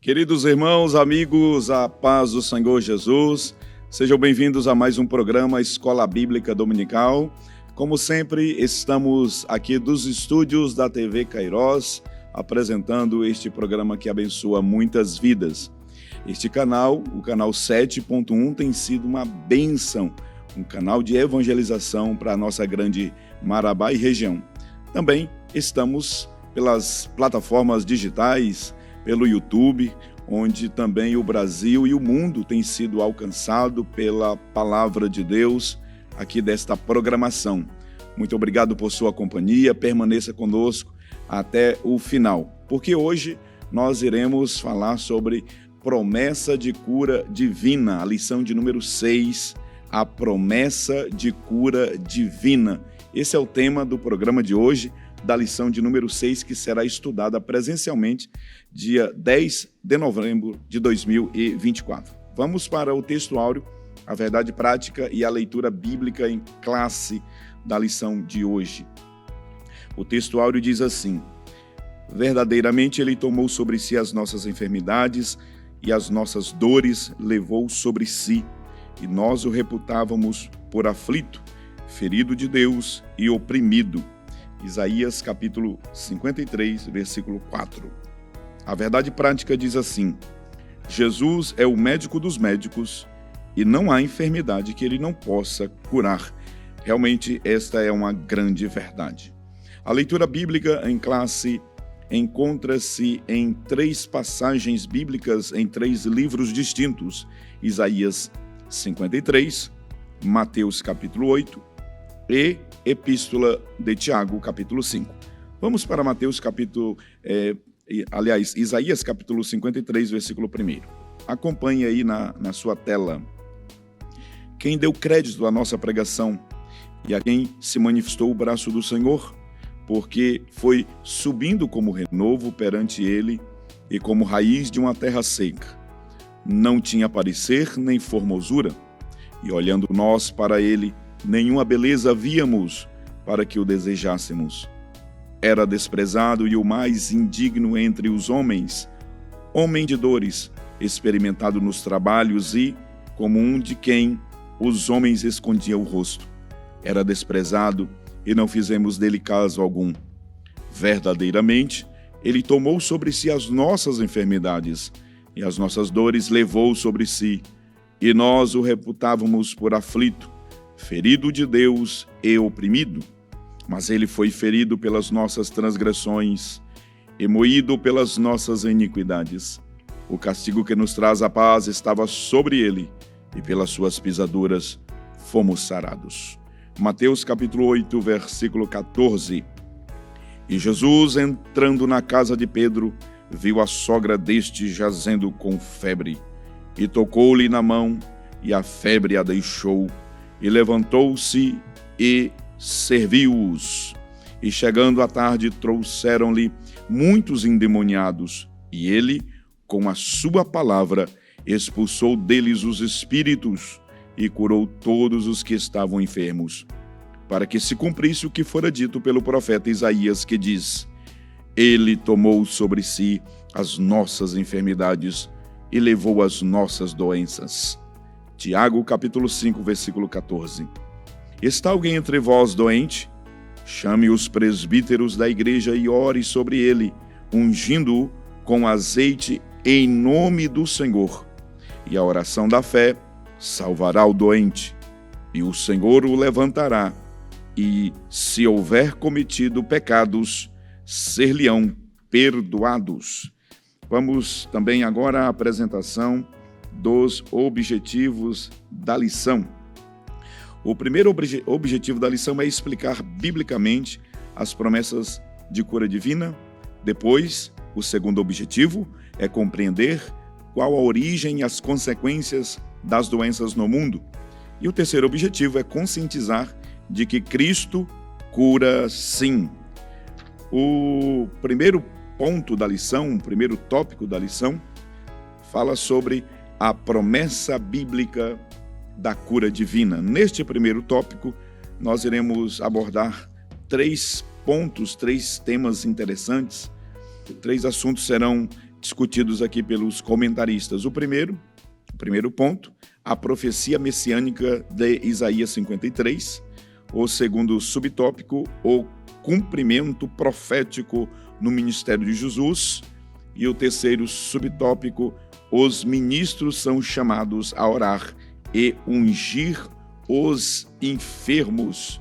Queridos irmãos, amigos, a paz do Senhor Jesus, sejam bem-vindos a mais um programa Escola Bíblica Dominical. Como sempre, estamos aqui dos estúdios da TV Kairos, apresentando este programa que abençoa muitas vidas. Este canal, o canal 7.1, tem sido uma bênção, um canal de evangelização para a nossa grande Marabá e região. Também estamos pelas plataformas digitais, pelo YouTube, onde também o Brasil e o mundo têm sido alcançado pela palavra de Deus aqui desta programação. Muito obrigado por sua companhia, permaneça conosco até o final, porque hoje nós iremos falar sobre promessa de cura divina, a lição de número 6, a promessa de cura divina. Esse é o tema do programa de hoje, da lição de número 6, que será estudada presencialmente dia 10 de novembro de 2024. Vamos para o texto áureo, a verdade prática e a leitura bíblica em classe da lição de hoje. O texto áureo diz assim: verdadeiramente ele tomou sobre si as nossas enfermidades e as nossas dores levou sobre si, e nós o reputávamos por aflito, ferido de Deus e oprimido. Isaías capítulo 53, versículo 4. A verdade prática diz assim: Jesus é o médico dos médicos e não há enfermidade que ele não possa curar. Realmente, esta é uma grande verdade. A leitura bíblica em classe encontra-se em 3 passagens bíblicas em 3 livros distintos: Isaías 53, Mateus capítulo 8 e Epístola de Tiago, capítulo 5. Vamos para Mateus capítulo, Isaías capítulo 53, versículo 1. Acompanhe aí na sua tela. Quem deu crédito à nossa pregação e a quem se manifestou o braço do Senhor, porque foi subindo como renovo perante ele e como raiz de uma terra seca. Não tinha parecer nem formosura, e olhando nós para ele, nenhuma beleza víamos para que o desejássemos. Era desprezado e o mais indigno entre os homens, homem de dores, experimentado nos trabalhos e, como um de quem os homens escondiam o rosto. Era desprezado e não fizemos dele caso algum. Verdadeiramente, ele tomou sobre si as nossas enfermidades e as nossas dores levou sobre si, e nós o reputávamos por aflito, ferido de Deus e oprimido. Mas ele foi ferido pelas nossas transgressões e moído pelas nossas iniquidades. O castigo que nos traz a paz estava sobre ele, e pelas suas pisaduras fomos sarados. Mateus capítulo 8, versículo 14. E Jesus, entrando na casa de Pedro, viu a sogra deste jazendo com febre, e tocou-lhe na mão, e a febre a deixou, e levantou-se e serviu-os. E chegando à tarde, trouxeram-lhe muitos endemoniados, e ele, com a sua palavra, expulsou deles os espíritos, e curou todos os que estavam enfermos, para que se cumprisse o que fora dito pelo profeta Isaías, que diz: ele tomou sobre si as nossas enfermidades e levou as nossas doenças. Tiago capítulo 5, versículo 14. Está alguém entre vós doente? Chame os presbíteros da igreja e ore sobre ele, ungindo-o com azeite em nome do Senhor. E a oração da fé salvará o doente, e o Senhor o levantará, e se houver cometido pecados, ser-lhe-ão perdoados. Vamos também agora à apresentação dos objetivos da lição. O primeiro objetivo da lição é explicar biblicamente as promessas de cura divina. Depois, o segundo objetivo é compreender qual a origem e as consequências das doenças no mundo. E o terceiro objetivo é conscientizar de que Cristo cura sim. O primeiro ponto da lição, o primeiro tópico da lição, fala sobre a promessa bíblica da cura divina. Neste primeiro tópico, nós iremos abordar 3 pontos, 3 temas interessantes. 3 assuntos serão discutidos aqui pelos comentaristas. O primeiro ponto, a profecia messiânica de Isaías 53. O segundo subtópico, o cumprimento profético no ministério de Jesus. E o terceiro subtópico, os ministros são chamados a orar e ungir os enfermos.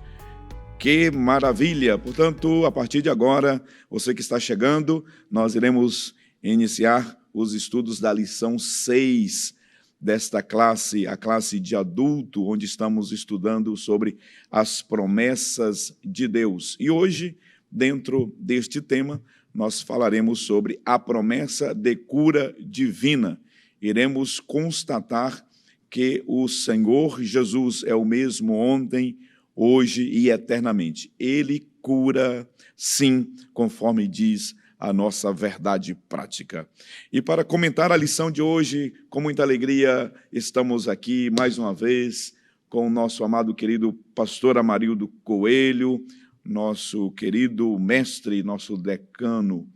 Que maravilha! Portanto, a partir de agora, você que está chegando, nós iremos iniciar os estudos da lição 6 desta classe, a classe de adulto, onde estamos estudando sobre as promessas de Deus. E hoje, dentro deste tema, nós falaremos sobre a promessa de cura divina. Iremos constatar que o Senhor Jesus é o mesmo ontem, hoje e eternamente. Ele cura, sim, conforme diz a nossa verdade prática. E para comentar a lição de hoje, com muita alegria, estamos aqui mais uma vez com o nosso amado querido pastor Amarildo Coelho, nosso querido mestre, nosso decano.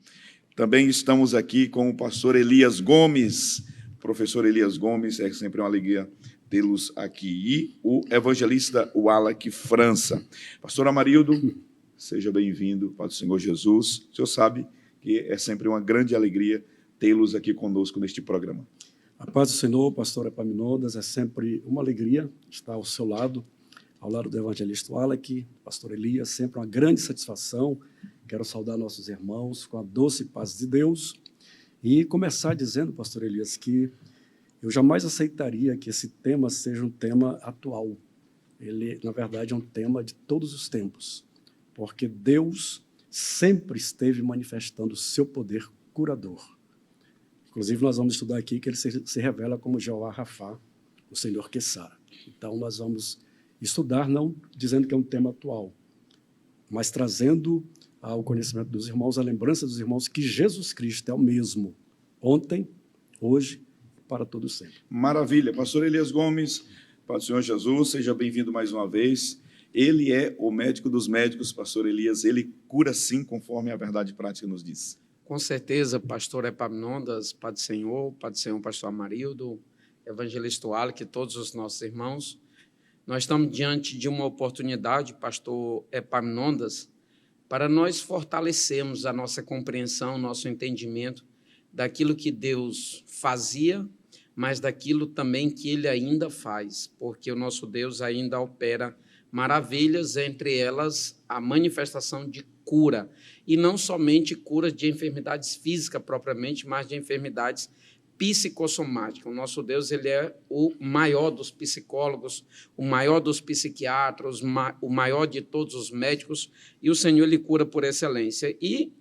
Também estamos aqui com o pastor Elias Gomes. Professor Elias Gomes, é sempre uma alegria tê-los aqui. E o evangelista Wallace França. Pastor Amarildo, seja bem-vindo, Pai do Senhor Jesus. O senhor sabe que é sempre uma grande alegria tê-los aqui conosco neste programa. A paz do Senhor, pastor Epaminondas, é sempre uma alegria estar ao seu lado, ao lado do evangelista Wallace, pastor Elias, sempre uma grande satisfação. Quero saudar nossos irmãos com a doce paz de Deus e começar dizendo, pastor Elias, que eu jamais aceitaria que esse tema seja um tema atual. Ele, na verdade, é um tema de todos os tempos, porque Deus sempre esteve manifestando o seu poder curador. Inclusive, nós vamos estudar aqui que ele se revela como Jeová Rafá, o Senhor que sara. Então, nós vamos estudar, não dizendo que é um tema atual, mas trazendo ao conhecimento dos irmãos, a lembrança dos irmãos que Jesus Cristo é o mesmo, ontem, hoje, para todo sempre. Maravilha. Pastor Elias Gomes, Pai do Senhor Jesus, seja bem-vindo mais uma vez. Ele é o médico dos médicos, pastor Elias. Ele cura sim, conforme a verdade prática nos diz. Com certeza, pastor Epaminondas, Pai do Senhor, pastor Amarildo, evangelista Wallace, todos os nossos irmãos. Nós estamos diante de uma oportunidade, pastor Epaminondas, para nós fortalecermos a nossa compreensão, nosso entendimento daquilo que Deus fazia, mas daquilo também que Ele ainda faz, porque o nosso Deus ainda opera maravilhas, entre elas a manifestação de cura, e não somente cura de enfermidades físicas propriamente, mas de enfermidades psicossomáticas. O nosso Deus, ele é o maior dos psicólogos, o maior dos psiquiatras, o maior de todos os médicos, e o Senhor, ele cura por excelência. E,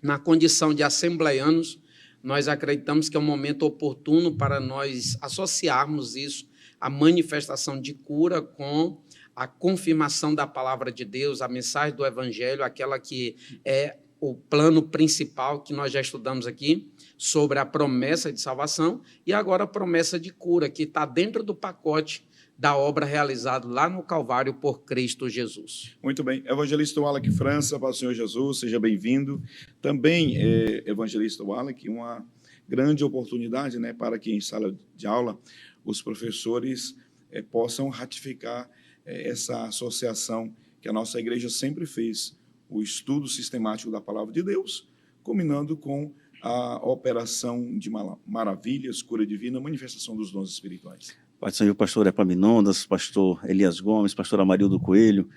na condição de assembleianos, nós acreditamos que é um momento oportuno para nós associarmos isso, a manifestação de cura, com a confirmação da palavra de Deus, a mensagem do Evangelho, aquela que é o plano principal que nós já estudamos aqui, sobre a promessa de salvação, e agora a promessa de cura, que está dentro do pacote da obra realizada lá no Calvário por Cristo Jesus. Muito bem. Evangelista Wallace França, para o Senhor Jesus, seja bem-vindo. Também, evangelista Wallace, uma grande oportunidade, né, para que em sala de aula os professores possam ratificar essa associação que a nossa igreja sempre fez, o estudo sistemático da palavra de Deus, combinando com a operação de maravilhas, cura divina, manifestação dos dons espirituais. Pai do Senhor, pastor Epaminondas, pastor Elias Gomes, pastor Amarildo Coelho,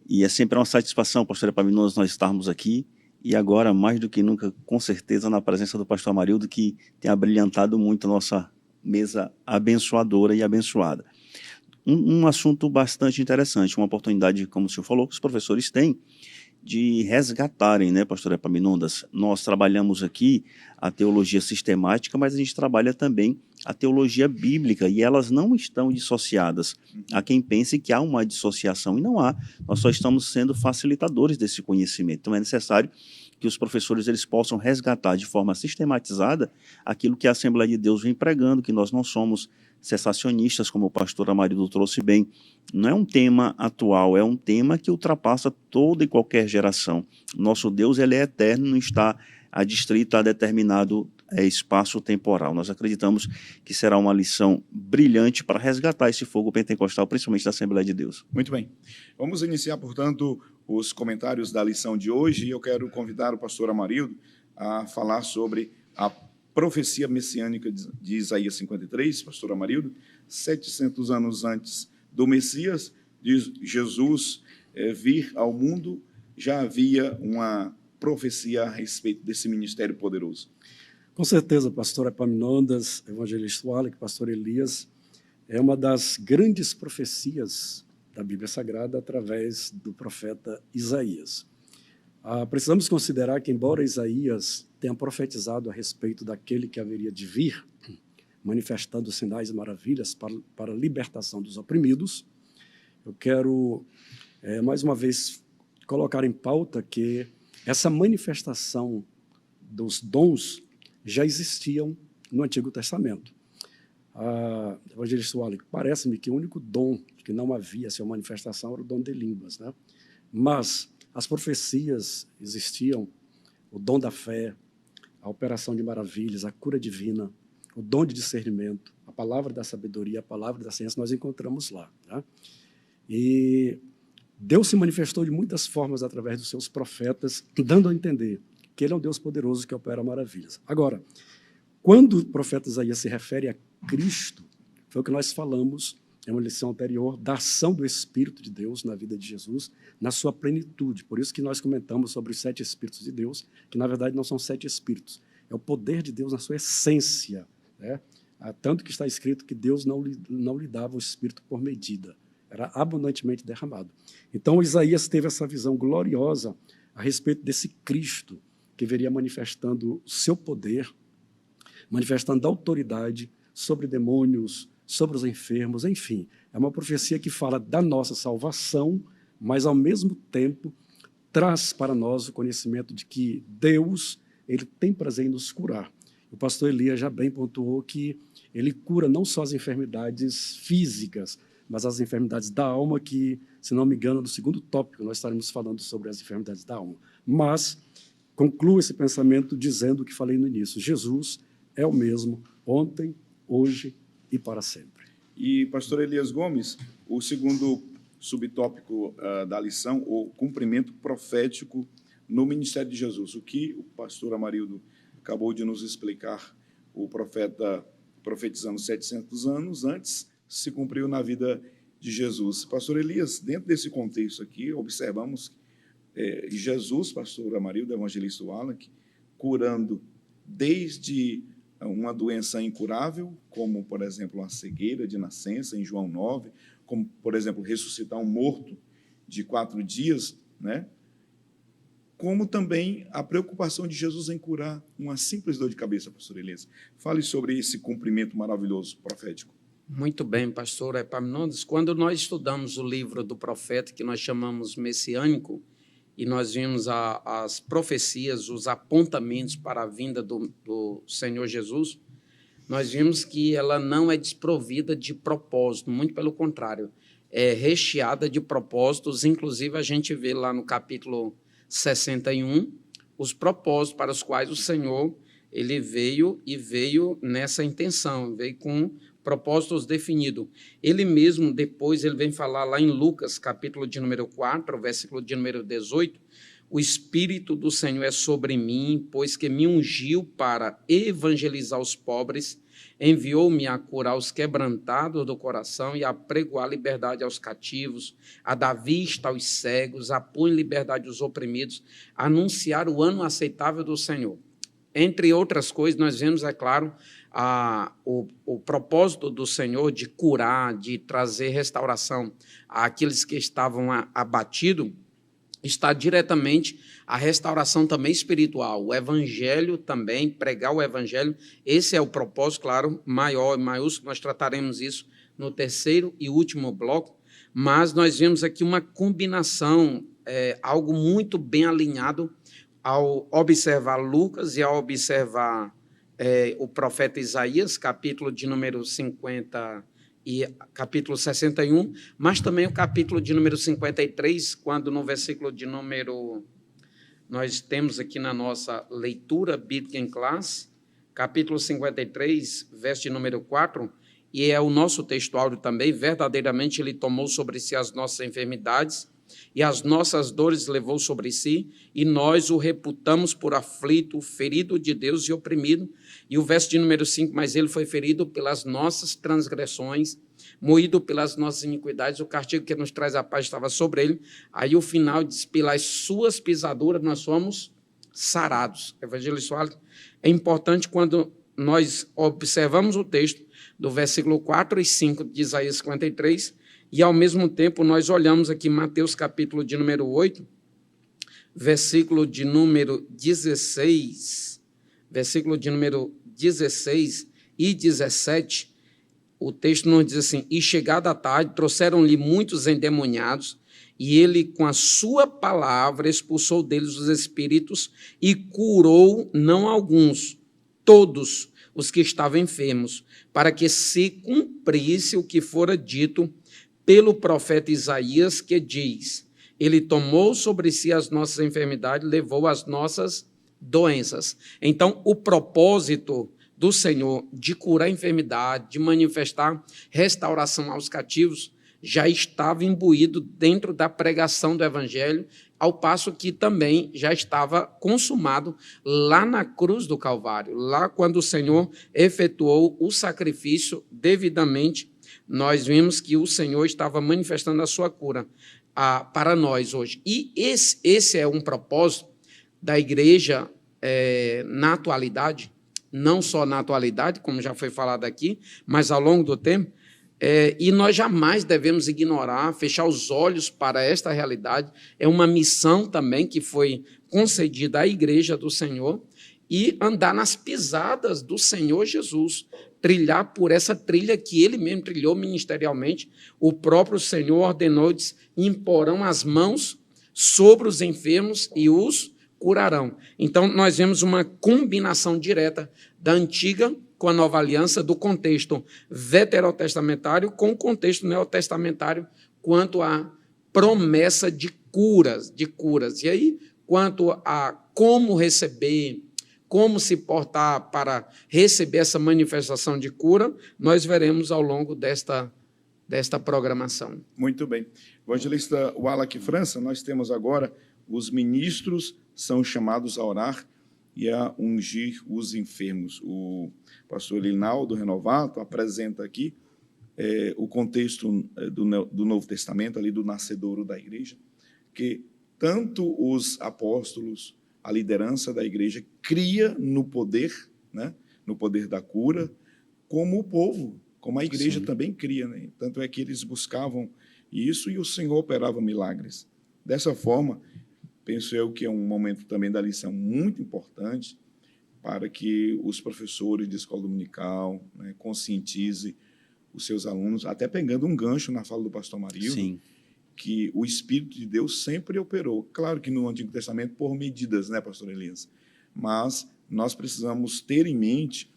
e é sempre uma satisfação, pastor Epaminondas, nós estarmos aqui, e agora, mais do que nunca, com certeza, na presença do pastor Amarildo, que tem abrilhantado muito a nossa mesa abençoadora e abençoada. Um assunto bastante interessante, uma oportunidade, como o senhor falou, que os professores têm de resgatarem, né, pastor Epaminondas? Nós trabalhamos aqui a teologia sistemática, mas a gente trabalha também a teologia bíblica, e elas não estão dissociadas. Há quem pense que há uma dissociação, e não há. Nós só estamos sendo facilitadores desse conhecimento. Então é necessário que os professores eles possam resgatar de forma sistematizada aquilo que a Assembleia de Deus vem pregando, que nós não somos cessacionistas, como o pastor Amarildo trouxe bem. Não é um tema atual, é um tema que ultrapassa toda e qualquer geração. Nosso Deus ele é eterno, não está adstrito a determinado espaço temporal. Nós acreditamos que será uma lição brilhante para resgatar esse fogo pentecostal, principalmente da Assembleia de Deus. Muito bem. Vamos iniciar, portanto, os comentários da lição de hoje, e eu quero convidar o pastor Amarildo a falar sobre a profecia messiânica de Isaías 53, pastor Amarildo, 700 anos antes do Messias, de Jesus vir ao mundo, já havia uma profecia a respeito desse ministério poderoso. Com certeza, pastor Epaminondas, evangelista Wallace, pastor Elias, é uma das grandes profecias da Bíblia Sagrada através do profeta Isaías. Precisamos considerar que, embora Isaías tenha profetizado a respeito daquele que haveria de vir, manifestando sinais e maravilhas para a libertação dos oprimidos, eu quero, mais uma vez, colocar em pauta que essa manifestação dos dons já existiam no Antigo Testamento. Evangelista Wallace, parece-me que o único dom que não havia sua manifestação era o dom de línguas, né? Mas as profecias existiam, o dom da fé, a operação de maravilhas, a cura divina, o dom de discernimento, a palavra da sabedoria, a palavra da ciência, nós encontramos lá, né? E Deus se manifestou de muitas formas através dos seus profetas, dando a entender que ele é um Deus poderoso que opera maravilhas. Agora, quando o profeta Isaías se refere a Cristo, foi o que nós falamos em uma lição anterior, da ação do Espírito de Deus na vida de Jesus, na sua plenitude. Por isso que nós comentamos sobre os 7 Espíritos de Deus, que na verdade não são 7 Espíritos, é o poder de Deus na sua essência, né? Tanto que está escrito que Deus não lhe dava o Espírito por medida, era abundantemente derramado. Então, Isaías teve essa visão gloriosa a respeito desse Cristo, que viria manifestando o seu poder, manifestando a autoridade sobre demônios, sobre os enfermos, enfim. É uma profecia que fala da nossa salvação, mas, ao mesmo tempo, traz para nós o conhecimento de que Deus ele tem prazer em nos curar. O pastor Elias já bem pontuou que ele cura não só as enfermidades físicas, mas as enfermidades da alma, que, se não me engano, no segundo tópico nós estaremos falando sobre as enfermidades da alma. Mas concluo esse pensamento dizendo o que falei no início. Jesus é o mesmo ontem, hoje e para sempre. E, pastor Elias Gomes, o segundo subtópico da lição, o cumprimento profético no ministério de Jesus. O que o pastor Amarildo acabou de nos explicar, o profeta profetizando 700 anos antes, se cumpriu na vida de Jesus. Pastor Elias, dentro desse contexto aqui, observamos Jesus, pastor Amarildo, evangelista Wallace, curando desde uma doença incurável, como, por exemplo, uma cegueira de nascença, em João 9, como, por exemplo, ressuscitar um morto de 4 dias, né? Como também a preocupação de Jesus em curar uma simples dor de cabeça, pastor Elias. Fale sobre esse cumprimento maravilhoso profético. Muito bem, pastor Epaminondas. Quando nós estudamos o livro do profeta, que nós chamamos messiânico, e nós vimos as profecias, os apontamentos para a vinda do Senhor Jesus, nós vimos que ela não é desprovida de propósito, muito pelo contrário, é recheada de propósitos. Inclusive, a gente vê lá no capítulo 61 os propósitos para os quais o Senhor ele veio nessa intenção, veio com propósitos definidos. Ele mesmo, depois, ele vem falar lá em Lucas, capítulo de número 4, versículo de número 18, o Espírito do Senhor é sobre mim, pois que me ungiu para evangelizar os pobres, enviou-me a curar os quebrantados do coração e a pregoar liberdade aos cativos, a dar vista aos cegos, a pôr em liberdade os oprimidos, a anunciar o ano aceitável do Senhor. Entre outras coisas, nós vemos, é claro, o propósito do Senhor de curar, de trazer restauração àqueles que estavam abatidos, está diretamente a restauração também espiritual, o evangelho também, pregar o evangelho, esse é o propósito, claro, maior e maiúsculo, nós trataremos isso no terceiro e último bloco, mas nós vemos aqui uma combinação, algo muito bem alinhado ao observar Lucas e ao observar o profeta Isaías, capítulo de número 50 e capítulo 61, mas também o capítulo de número 53, quando no versículo de número... Nós temos aqui na nossa leitura bíblica em classe, capítulo 53, verso de número 4, e é o nosso textuário também. Verdadeiramente ele tomou sobre si as nossas enfermidades e as nossas dores levou sobre si, e nós o reputamos por aflito, ferido de Deus e oprimido. E o verso de número 5, mas ele foi ferido pelas nossas transgressões, moído pelas nossas iniquidades, o castigo que nos traz a paz estava sobre ele. Aí o final diz, pelas suas pisaduras nós somos sarados. Evangelista Wallace, é importante quando nós observamos o texto do versículo 4 e 5 de Isaías 53, e ao mesmo tempo nós olhamos aqui Mateus capítulo de número 8, versículo de número 16, versículo de número 16 e 17, o texto nos diz assim, e chegada a tarde, trouxeram-lhe muitos endemoniados, e ele, com a sua palavra, expulsou deles os espíritos e curou, não alguns, todos os que estavam enfermos, para que se cumprisse o que fora dito pelo profeta Isaías, que diz, ele tomou sobre si as nossas enfermidades, levou as nossas doenças. Então, o propósito do Senhor de curar a enfermidade, de manifestar restauração aos cativos, já estava imbuído dentro da pregação do Evangelho, ao passo que também já estava consumado lá na cruz do Calvário, lá quando o Senhor efetuou o sacrifício devidamente. Nós vimos que o Senhor estava manifestando a sua cura para nós hoje. E esse é um propósito da igreja na atualidade, não só na atualidade, como já foi falado aqui, mas ao longo do tempo, e nós jamais devemos ignorar, fechar os olhos para esta realidade. É uma missão também que foi concedida à igreja do Senhor, e andar nas pisadas do Senhor Jesus, trilhar por essa trilha que ele mesmo trilhou ministerialmente. O próprio Senhor ordenou, diz, imporão as mãos sobre os enfermos e os curarão. Então, nós vemos uma combinação direta da antiga com a nova aliança, do contexto veterotestamentário com o contexto neotestamentário, quanto à promessa de curas. E aí, quanto a como receber, como se portar para receber essa manifestação de cura, nós veremos ao longo desta programação. Muito bem. Evangelista Wallace França, nós temos agora os ministros são chamados a orar e a ungir os enfermos. O pastor Linaldo Renovato apresenta aqui o contexto do Novo Testamento, ali do nascedouro da igreja, que tanto os apóstolos, a liderança da igreja, cria no poder, né, no poder da cura, como o povo, como a igreja Sim. também cria. Né? Tanto é que eles buscavam isso e o Senhor operava milagres. Dessa forma, penso eu que é um momento também da lição muito importante para que os professores de escola dominical, né, conscientizem os seus alunos, até pegando um gancho na fala do pastor Marildo, Sim. que o Espírito de Deus sempre operou. Claro que no Antigo Testamento por medidas, né, pastor Elias? Mas nós precisamos ter em mente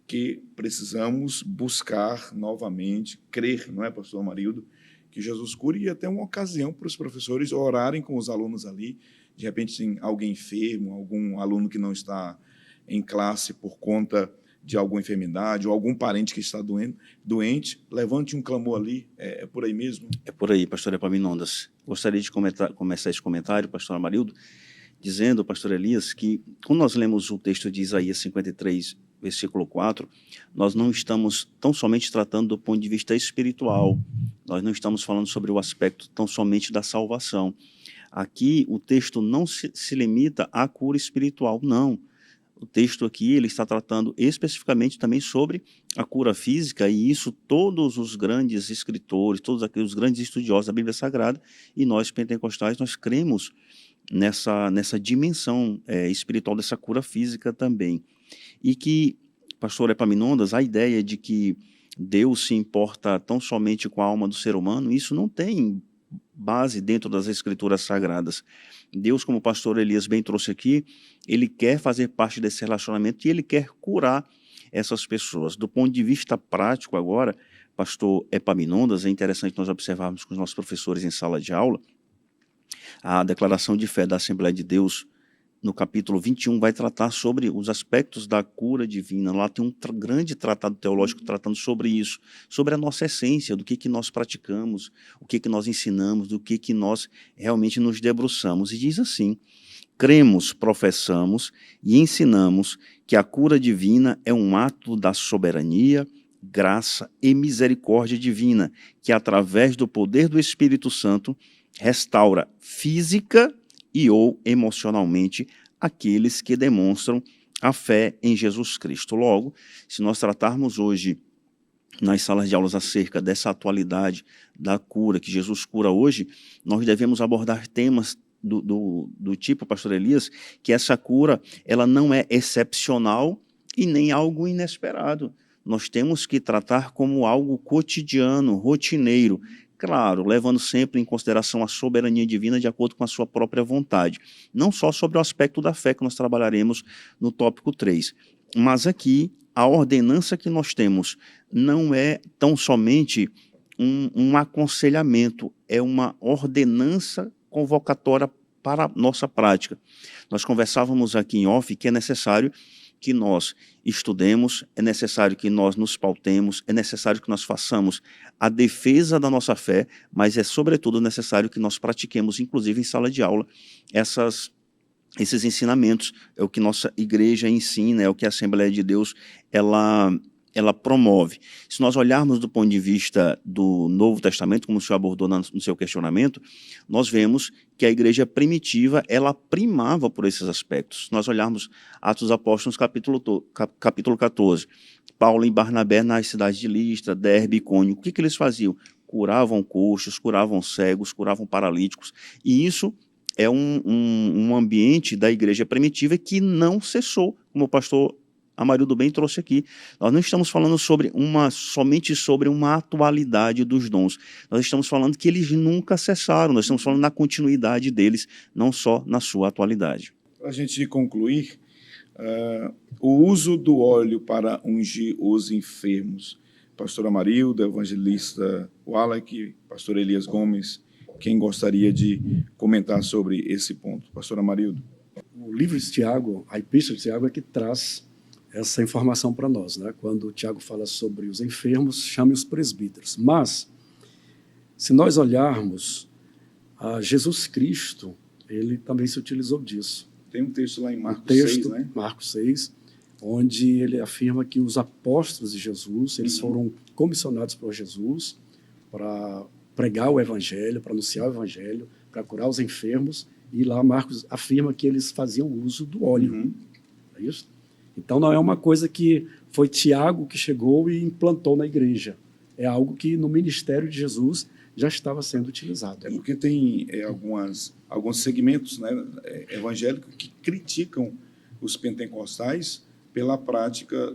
que precisamos buscar novamente, crer, não é, pastor Marildo, que Jesus cure, e até uma ocasião para os professores orarem com os alunos ali. De repente tem alguém enfermo, algum aluno que não está em classe por conta de alguma enfermidade, ou algum parente que está doente, levante um clamor ali, é por aí mesmo? É por aí, pastor Epaminondas. Gostaria de começar esse comentário, pastor Amarildo, dizendo, pastor Elias, que quando nós lemos o texto de Isaías 53, versículo 4, nós não estamos tão somente tratando do ponto de vista espiritual, nós não estamos falando sobre o aspecto tão somente da salvação. Aqui o texto não se limita à cura espiritual, não. O texto aqui ele está tratando especificamente também sobre a cura física, e isso todos os grandes escritores, todos aqueles grandes estudiosos da Bíblia Sagrada, e nós pentecostais, nós cremos nessa dimensão espiritual dessa cura física também. E que, pastor Epaminondas, a ideia de que Deus se importa tão somente com a alma do ser humano, isso não tem base dentro das Escrituras Sagradas. Deus, como o pastor Elias bem trouxe aqui, ele quer fazer parte desse relacionamento e ele quer curar essas pessoas. Do ponto de vista prático agora, pastor Epaminondas, é interessante nós observarmos com os nossos professores em sala de aula, a declaração de fé da Assembleia de Deus, no capítulo 21, vai tratar sobre os aspectos da cura divina. Lá tem um grande tratado teológico tratando sobre isso, sobre a nossa essência, do que nós praticamos, o que nós ensinamos, do que nós realmente nos debruçamos. E diz assim: cremos, professamos e ensinamos que a cura divina é um ato da soberania, graça e misericórdia divina, que através do poder do Espírito Santo restaura física e ou emocionalmente aqueles que demonstram a fé em Jesus Cristo. Logo, se nós tratarmos hoje nas salas de aulas acerca dessa atualidade da cura, que Jesus cura hoje, nós devemos abordar temas do tipo, pastor Elias, que essa cura ela não é excepcional e nem algo inesperado. Nós temos que tratar como algo cotidiano, rotineiro, claro, levando sempre em consideração a soberania divina de acordo com a sua própria vontade. Não só sobre o aspecto da fé que nós trabalharemos no tópico 3, mas aqui a ordenança que nós temos não é tão somente um aconselhamento, é uma ordenança convocatória para a nossa prática. Nós conversávamos aqui em off que é necessário que nós estudemos, é necessário que nós nos pautemos, é necessário que nós façamos a defesa da nossa fé, mas é sobretudo necessário que nós pratiquemos, inclusive em sala de aula, esses ensinamentos. É o que nossa igreja ensina, é o que a Assembleia de Deus ela promove. Se nós olharmos do ponto de vista do Novo Testamento, como o senhor abordou no seu questionamento, nós vemos que a igreja primitiva, ela primava por esses aspectos. Se nós olharmos Atos dos Apóstolos, capítulo 14, Paulo e Barnabé nas cidades de Listra, Derbe e Icônio, o que eles faziam? Curavam coxos, curavam cegos, curavam paralíticos, e isso é um ambiente da igreja primitiva que não cessou, como o pastor Amarildo bem trouxe aqui. Nós não estamos falando somente sobre uma atualidade dos dons. Nós estamos falando que eles nunca cessaram. Nós estamos falando na continuidade deles, não só na sua atualidade. Para a gente concluir, o uso do óleo para ungir os enfermos. Pastor Amarildo, evangelista Wallach, pastor Elias Gomes, quem gostaria de comentar sobre esse ponto? Pastor Amarildo. O livro de Tiago, a Epístola de Tiago, é que traz essa informação para nós, né? Quando o Tiago fala sobre os enfermos, chame os presbíteros. Mas, se nós olharmos, a Jesus Cristo, ele também se utilizou disso. Tem um texto lá em Marcos 6, né? Marcos 6, onde ele afirma que os apóstolos de Jesus, eles foram comissionados por Jesus para pregar o evangelho, para anunciar o evangelho, para curar os enfermos, e lá Marcos afirma que eles faziam uso do óleo. É isso? Então, não é uma coisa que foi Tiago que chegou e implantou na igreja. É algo que no ministério de Jesus já estava sendo utilizado. É porque tem alguns segmentos, né, evangélicos que criticam os pentecostais pela prática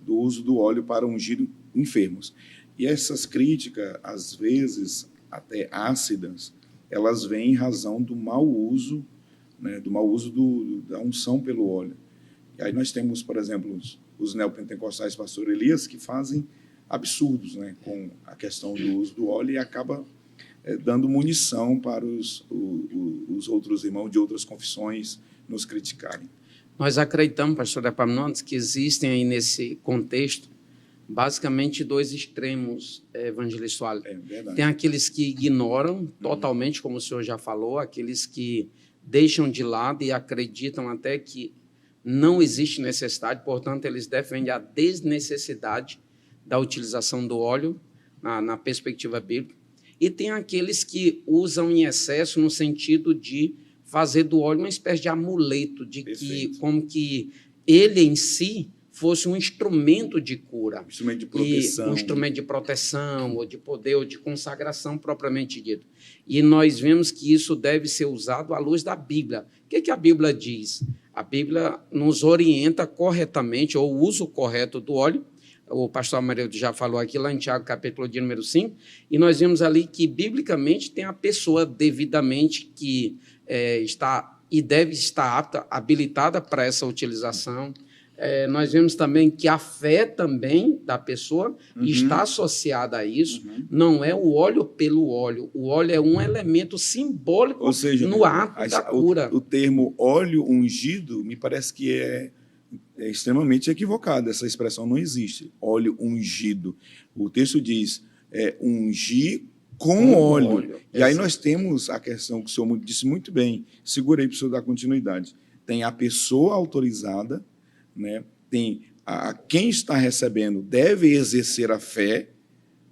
do uso do óleo para ungir enfermos. E essas críticas, às vezes até ácidas, elas vêm em razão do mau uso, né, da unção pelo óleo. E aí nós temos, por exemplo, os neopentecostais, pastor Elias, que fazem absurdos, né, com a questão do uso do óleo e acaba dando munição para os outros irmãos de outras confissões nos criticarem. Nós acreditamos, pastor Epaminondas, que existem aí nesse contexto basicamente dois extremos evangelistas. Tem aqueles que ignoram totalmente, como o senhor já falou, aqueles que deixam de lado e acreditam até que não existe necessidade, portanto, eles defendem a desnecessidade da utilização do óleo na perspectiva bíblica. E tem aqueles que usam em excesso no sentido de fazer do óleo uma espécie de amuleto, de que, como que ele em si fosse um instrumento de cura. Instrumento de proteção. Um instrumento de proteção, ou de poder, ou de consagração propriamente dito. E nós vemos que isso deve ser usado à luz da Bíblia. O que a Bíblia diz? A Bíblia nos orienta corretamente, ou o uso correto do óleo. o pastor Amarildo já falou aqui, lá em Tiago, capítulo de número 5, e nós vimos ali que, biblicamente, tem a pessoa devidamente que está e deve estar apta, habilitada para essa utilização. Nós vemos também que a fé também da pessoa está associada a isso. Não é o óleo pelo óleo. O óleo é um elemento simbólico, ou seja, no ato da cura. O termo óleo ungido me parece que é extremamente equivocado. Essa expressão não existe. Óleo ungido. O texto diz ungir com óleo. E aí nós temos a questão que o senhor disse muito bem. Segura aí para o senhor dar continuidade. Tem a pessoa autorizada, né? Tem quem está recebendo deve exercer a fé.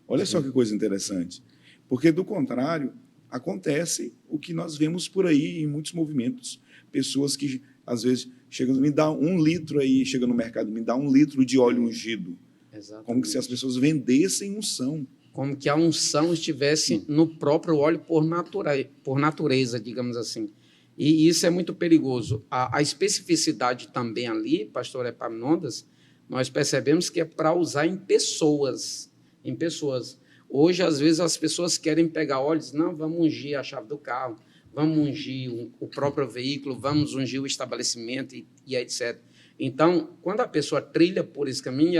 Olha só que coisa interessante. Porque, do contrário, acontece o que nós vemos por aí em muitos movimentos. Pessoas que, às vezes, chegam, me dá 1 litro aí, chega no mercado, me dá 1 litro de óleo ungido. Exatamente. Como se as pessoas vendessem unção. Como que a unção estivesse no próprio óleo por natureza, digamos assim. E isso é muito perigoso. A especificidade também ali, pastor Epaminondas, nós percebemos que é para usar em pessoas. Em pessoas. Hoje, às vezes, as pessoas querem pegar óleos, não, vamos ungir a chave do carro, vamos ungir o próprio veículo, vamos ungir o estabelecimento e etc. Então, quando a pessoa trilha por esse caminho,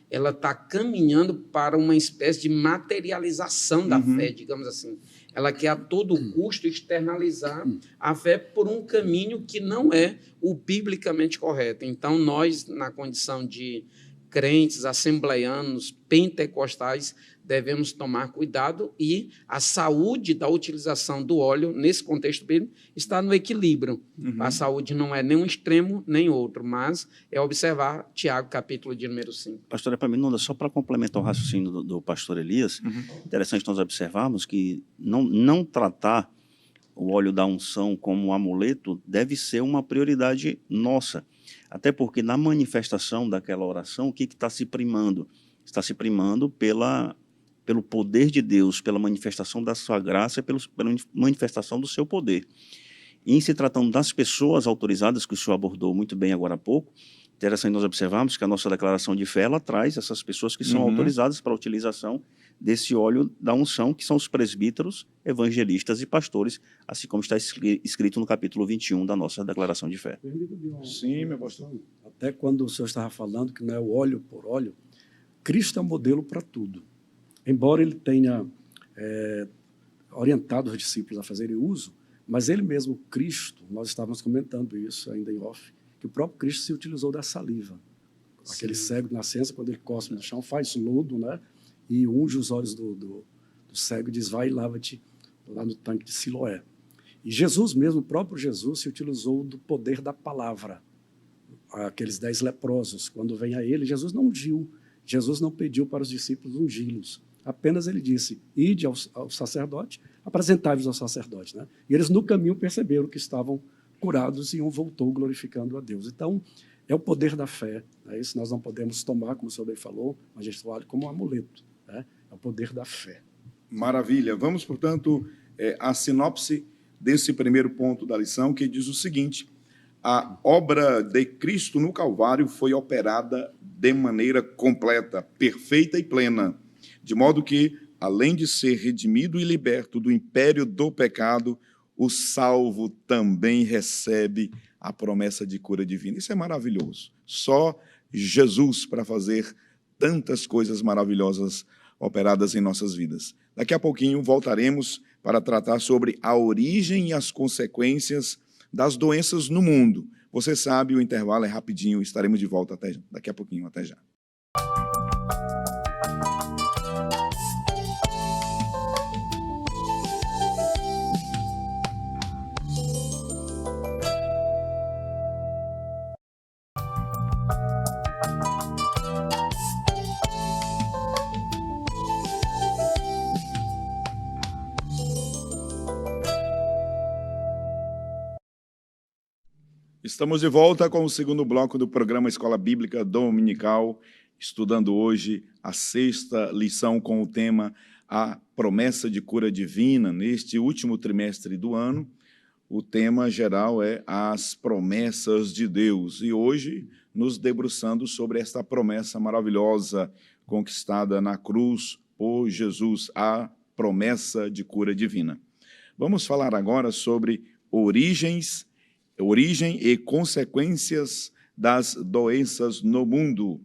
ela está caminhando para uma espécie de materialização da fé, digamos assim. Ela quer a todo custo externalizar a fé por um caminho que não é o biblicamente correto. Então, nós, na condição de crentes, assembleianos, pentecostais, devemos tomar cuidado e a saúde da utilização do óleo, nesse contexto bíblico, está no equilíbrio. A saúde não é nem um extremo, nem outro, mas é observar Tiago, capítulo de número 5. Pastor Epaminondas, só para complementar o raciocínio do pastor Elias, interessante nós observarmos que não tratar o óleo da unção como um amuleto deve ser uma prioridade nossa. Até porque na manifestação daquela oração, o que está se primando? Está se primando pelo poder de Deus, pela manifestação da sua graça, pela manifestação do seu poder. E em se tratando das pessoas autorizadas, que o senhor abordou muito bem agora há pouco, interessante nós observarmos que a nossa declaração de fé, ela traz essas pessoas que são autorizadas para a utilização desse óleo da unção, que são os presbíteros, evangelistas e pastores, assim como está escrito no capítulo 21 da nossa declaração de fé. Sim, meu pastor. Até quando o senhor estava falando que não é o óleo por óleo, Cristo é um modelo para tudo. Embora ele tenha orientado os discípulos a fazerem uso, mas ele mesmo, Cristo, nós estávamos comentando isso ainda em off, que o próprio Cristo se utilizou da saliva. Sim. Aquele cego de nascença, quando ele cospe no chão, faz lodo, né? E unge os olhos do cego e diz, vai e lava-te lá no tanque de Siloé. E Jesus mesmo, o próprio Jesus, se utilizou do poder da palavra. Aqueles 10 leprosos, quando vem a ele, Jesus não ungiu, Jesus não pediu para os discípulos ungí-los. Apenas ele disse, ide ao sacerdote, apresentai-vos ao sacerdote. Né? E eles no caminho perceberam que estavam curados e um voltou glorificando a Deus. Então, é o poder da fé. Né? Isso nós não podemos tomar, como o senhor bem falou, mas a gente fala como um amuleto. Né? É o poder da fé. Maravilha. Vamos, portanto, à sinopse desse primeiro ponto da lição, que diz o seguinte: a obra de Cristo no Calvário foi operada de maneira completa, perfeita e plena, de modo que, além de ser redimido e liberto do império do pecado, o salvo também recebe a promessa de cura divina. Isso é maravilhoso. Só Jesus para fazer tantas coisas maravilhosas operadas em nossas vidas. Daqui a pouquinho voltaremos para tratar sobre a origem e as consequências das doenças no mundo. Você sabe, o intervalo é rapidinho, estaremos de volta daqui a pouquinho, até já. Estamos de volta com o segundo bloco do programa Escola Bíblica Dominical, estudando hoje a 6ª lição com o tema A Promessa de Cura Divina. Neste último trimestre do ano, O tema geral é as promessas de Deus. E hoje, nos debruçando sobre esta promessa maravilhosa conquistada na cruz por Jesus, a promessa de cura divina. Vamos falar agora sobre origem e consequências das doenças no mundo.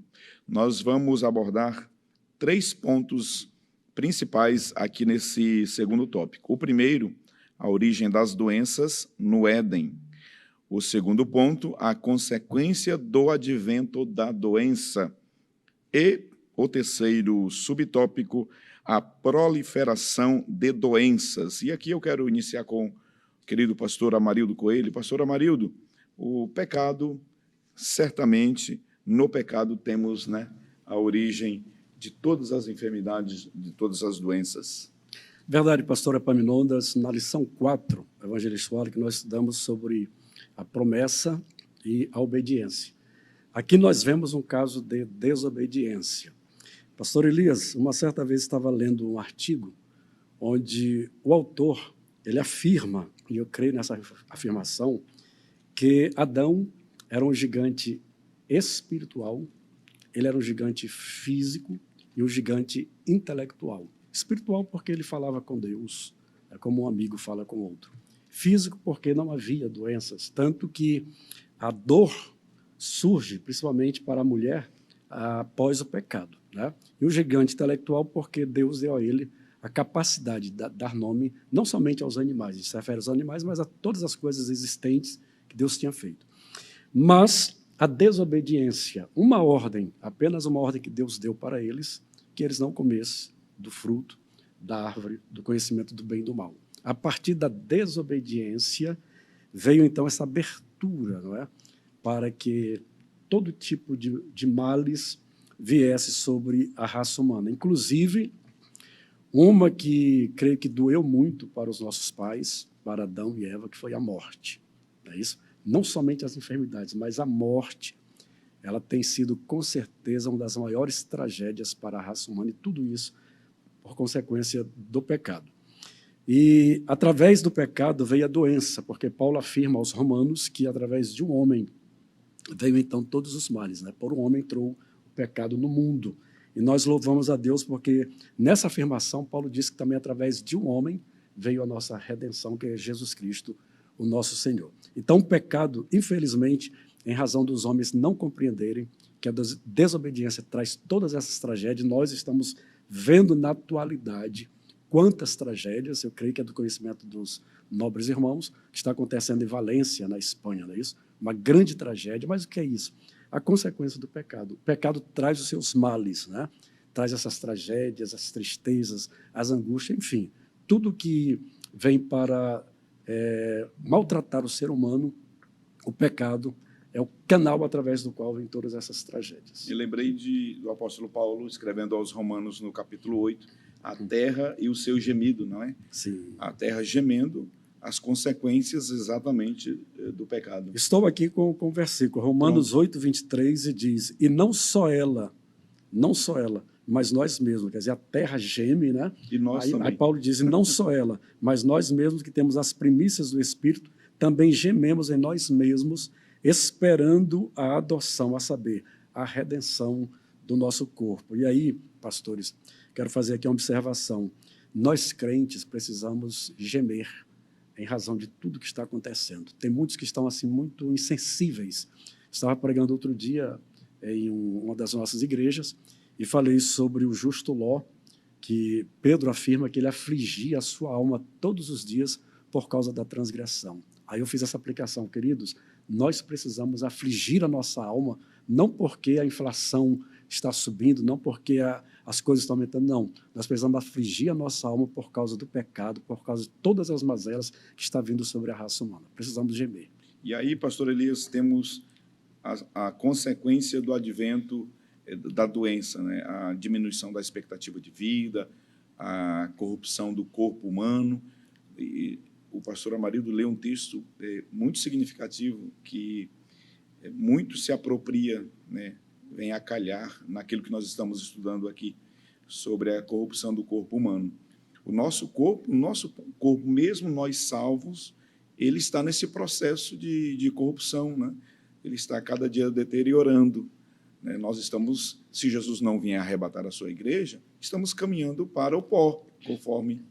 Nós vamos abordar 3 pontos principais aqui nesse segundo tópico. O primeiro, a origem das doenças no Éden. O segundo ponto, a consequência do advento da doença. E o terceiro subtópico, a proliferação de doenças. E aqui eu quero iniciar com o querido pastor Amarildo Coelho. Pastor Amarildo, o pecado, certamente, no pecado temos, a origem de todas as enfermidades, de todas as doenças. Verdade, pastor Epaminondas, na lição 4, Evangelista Wallace, que nós estudamos sobre a promessa e a obediência. Aqui nós vemos um caso de desobediência. Pastor Elias, uma certa vez estava lendo um artigo onde o autor, ele afirma, e eu creio nessa afirmação, que Adão era um gigante espiritual, ele era um gigante físico e um gigante intelectual. Espiritual porque ele falava com Deus, como um amigo fala com outro. Físico porque não havia doenças, tanto que a dor surge principalmente para a mulher após o pecado. E o gigante intelectual porque Deus deu a ele a capacidade de dar nome não somente aos animais, isso se refere aos animais, mas a todas as coisas existentes que Deus tinha feito. Mas a desobediência, apenas uma ordem que Deus deu para eles, que eles não comessem do fruto da árvore do conhecimento do bem e do mal. A partir da desobediência veio então essa abertura, para que todo tipo de males viesse sobre a raça humana. Inclusive, uma que creio que doeu muito para os nossos pais, para Adão e Eva, que foi a morte. Não é isso? Não somente as enfermidades, mas a morte, ela tem sido, com certeza, uma das maiores tragédias para a raça humana, e tudo isso por consequência do pecado. E, através do pecado, veio a doença, porque Paulo afirma aos romanos que, através de um homem, veio, então, todos os males. Por um homem entrou o pecado no mundo. E nós louvamos a Deus porque, nessa afirmação, Paulo diz que também, através de um homem, veio a nossa redenção, que é Jesus Cristo, o nosso Senhor. Então, o pecado, infelizmente, em razão dos homens não compreenderem que a desobediência traz todas essas tragédias, nós estamos vendo na atualidade quantas tragédias, eu creio que é do conhecimento dos nobres irmãos, que está acontecendo em Valência, na Espanha, não é isso? Uma grande tragédia, mas o que é isso? A consequência do pecado. O pecado traz os seus males, traz essas tragédias, as tristezas, as angústias, enfim, tudo que vem para maltratar o ser humano, o pecado é o canal através do qual vem todas essas tragédias. E lembrei do apóstolo Paulo, escrevendo aos Romanos, no capítulo 8, a terra e o seu gemido, não é? Sim. A terra gemendo, as consequências exatamente do pecado. Estou aqui com o versículo, Romanos 8, 23, e diz, e não só ela, mas nós mesmos, quer dizer, a terra geme, E nós também. Aí Paulo diz, e não só ela, mas nós mesmos que temos as primícias do Espírito, também gememos em nós mesmos, esperando a adoção, a saber, a redenção do nosso corpo. E aí, pastores, quero fazer aqui uma observação. Nós, crentes, precisamos gemer em razão de tudo que está acontecendo. Tem muitos que estão assim muito insensíveis. Estava pregando outro dia em uma das nossas igrejas e falei sobre o justo Ló, que Pedro afirma que ele afligia a sua alma todos os dias por causa da transgressão. Aí eu fiz essa aplicação, queridos, nós precisamos afligir a nossa alma, não porque a inflação está subindo, não porque as coisas estão aumentando, não. Nós precisamos afligir a nossa alma por causa do pecado, por causa de todas as mazelas que está vindo sobre a raça humana. Precisamos gemer. E aí, pastor Elias, temos a consequência do advento da doença, a diminuição da expectativa de vida, a corrupção do corpo humano. E o pastor Amarildo lê um texto muito significativo que muito se apropria, vem a calhar naquilo que nós estamos estudando aqui sobre a corrupção do corpo humano. O nosso corpo, mesmo nós salvos, ele está nesse processo de corrupção, né? Ele está cada dia deteriorando, né? Nós estamos, se Jesus não vier arrebatar a sua igreja, estamos caminhando para o pó, conforme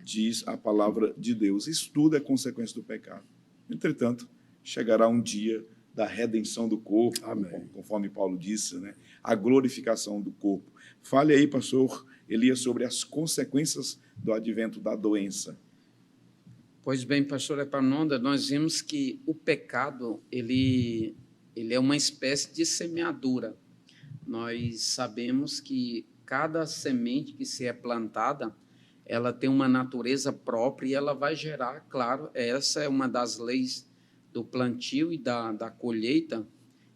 diz a palavra de Deus. Isso tudo é consequência do pecado. Entretanto, chegará um dia da redenção do corpo, amém, conforme Paulo disse, né? A glorificação do corpo. Fale aí, pastor Elias, sobre as consequências do advento da doença. Pois bem, pastor Epaminondas, nós vimos que o pecado ele é uma espécie de semeadura. Nós sabemos que cada semente que se é plantada, ela tem uma natureza própria e ela vai gerar, claro, essa é uma das leis do plantio e da colheita,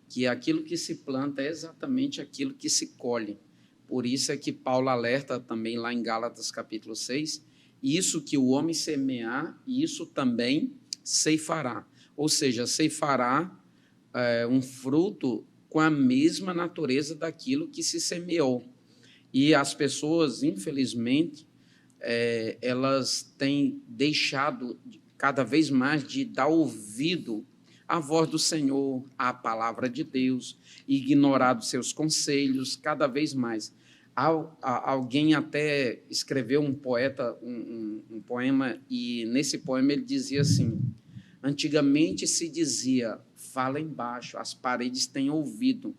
que aquilo que se planta é exatamente aquilo que se colhe. Por isso é que Paulo alerta também lá em Gálatas capítulo 6, isso que o homem semear, isso também ceifará. Ou seja, ceifará um fruto com a mesma natureza daquilo que se semeou. E as pessoas, infelizmente, elas têm deixado cada vez mais de dar ouvido à voz do Senhor, à palavra de Deus, ignorado seus conselhos cada vez mais. Alguém até escreveu um poema, e nesse poema ele dizia assim: antigamente se dizia, fala embaixo, as paredes têm ouvido.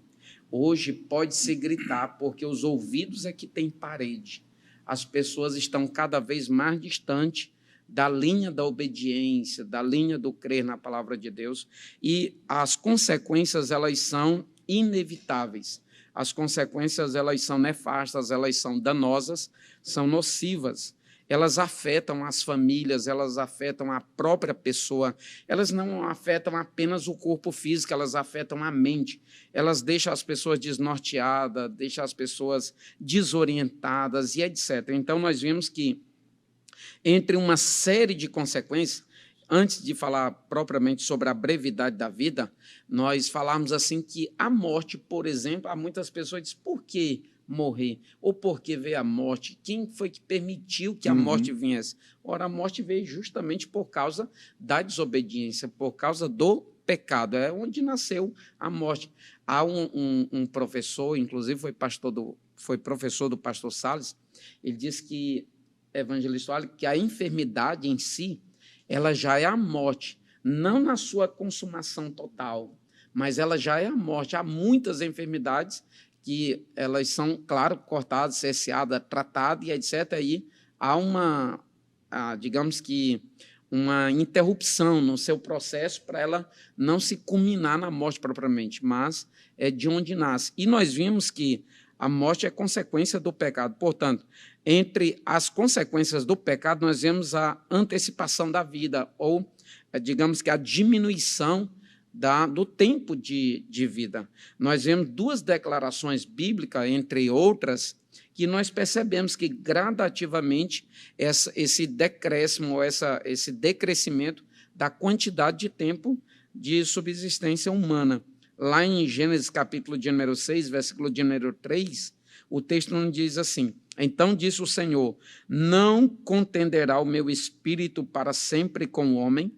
Hoje pode-se gritar, porque os ouvidos é que têm parede. As pessoas estão cada vez mais distantes da linha da obediência, da linha do crer na palavra de Deus, e as consequências, elas são inevitáveis. As consequências, elas são nefastas, elas são danosas, são nocivas. Elas afetam as famílias, elas afetam a própria pessoa, elas não afetam apenas o corpo físico, elas afetam a mente, elas deixam as pessoas desnorteadas, deixam as pessoas desorientadas e etc. Então, nós vimos que, entre uma série de consequências, antes de falar propriamente sobre a brevidade da vida, nós falamos assim que a morte, por exemplo, há muitas pessoas que dizem, por que morrer? Ou por que veio a morte? Quem foi que permitiu que a morte viesse? Ora, a morte veio justamente por causa da desobediência, por causa do pecado. É onde nasceu a morte. Há um professor, inclusive foi professor do pastor Salles, ele disse que, evangelista, que a enfermidade em si, ela já é a morte, não na sua consumação total, mas ela já é a morte. Há muitas enfermidades que elas são, claro, cortadas, cesseadas, tratadas e etc. Aí há digamos que, uma interrupção no seu processo para ela não se culminar na morte propriamente, mas é de onde nasce. E nós vimos que a morte é consequência do pecado. Portanto, entre as consequências do pecado, nós vemos a antecipação da vida, ou, digamos que, a diminuição do tempo de vida. Nós vemos duas declarações bíblicas, entre outras, que nós percebemos que, gradativamente, esse decréscimo, ou esse decrescimento da quantidade de tempo de subsistência humana. Lá em Gênesis, capítulo de número 6, versículo de número 3, o texto nos diz assim: então disse o Senhor, não contenderá o meu espírito para sempre com o homem,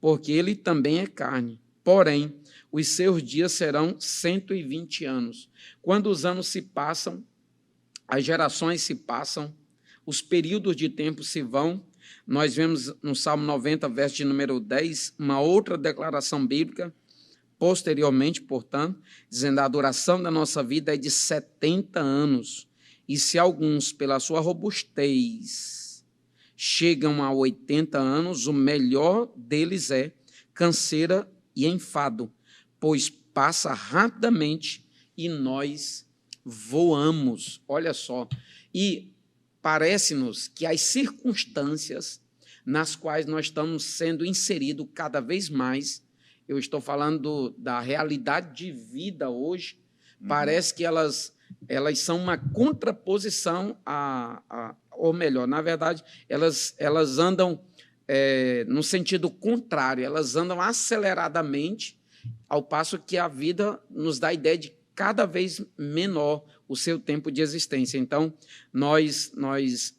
porque ele também é carne. Porém, os seus dias serão 120 anos. Quando os anos se passam, as gerações se passam, os períodos de tempo se vão. Nós vemos no Salmo 90, verso de número 10, uma outra declaração bíblica, posteriormente, portanto, dizendo: a duração da nossa vida é de 70 anos, e se alguns, pela sua robustez, chegam a 80 anos, o melhor deles é canseira e enfado, pois passa rapidamente e nós voamos. Olha só, e parece-nos que as circunstâncias nas quais nós estamos sendo inseridos cada vez mais, eu estou falando da realidade de vida hoje, parece que elas são uma contraposição ou melhor, na verdade, elas andam no sentido contrário, elas andam aceleradamente, ao passo que a vida nos dá a ideia de cada vez menor o seu tempo de existência. Então, nós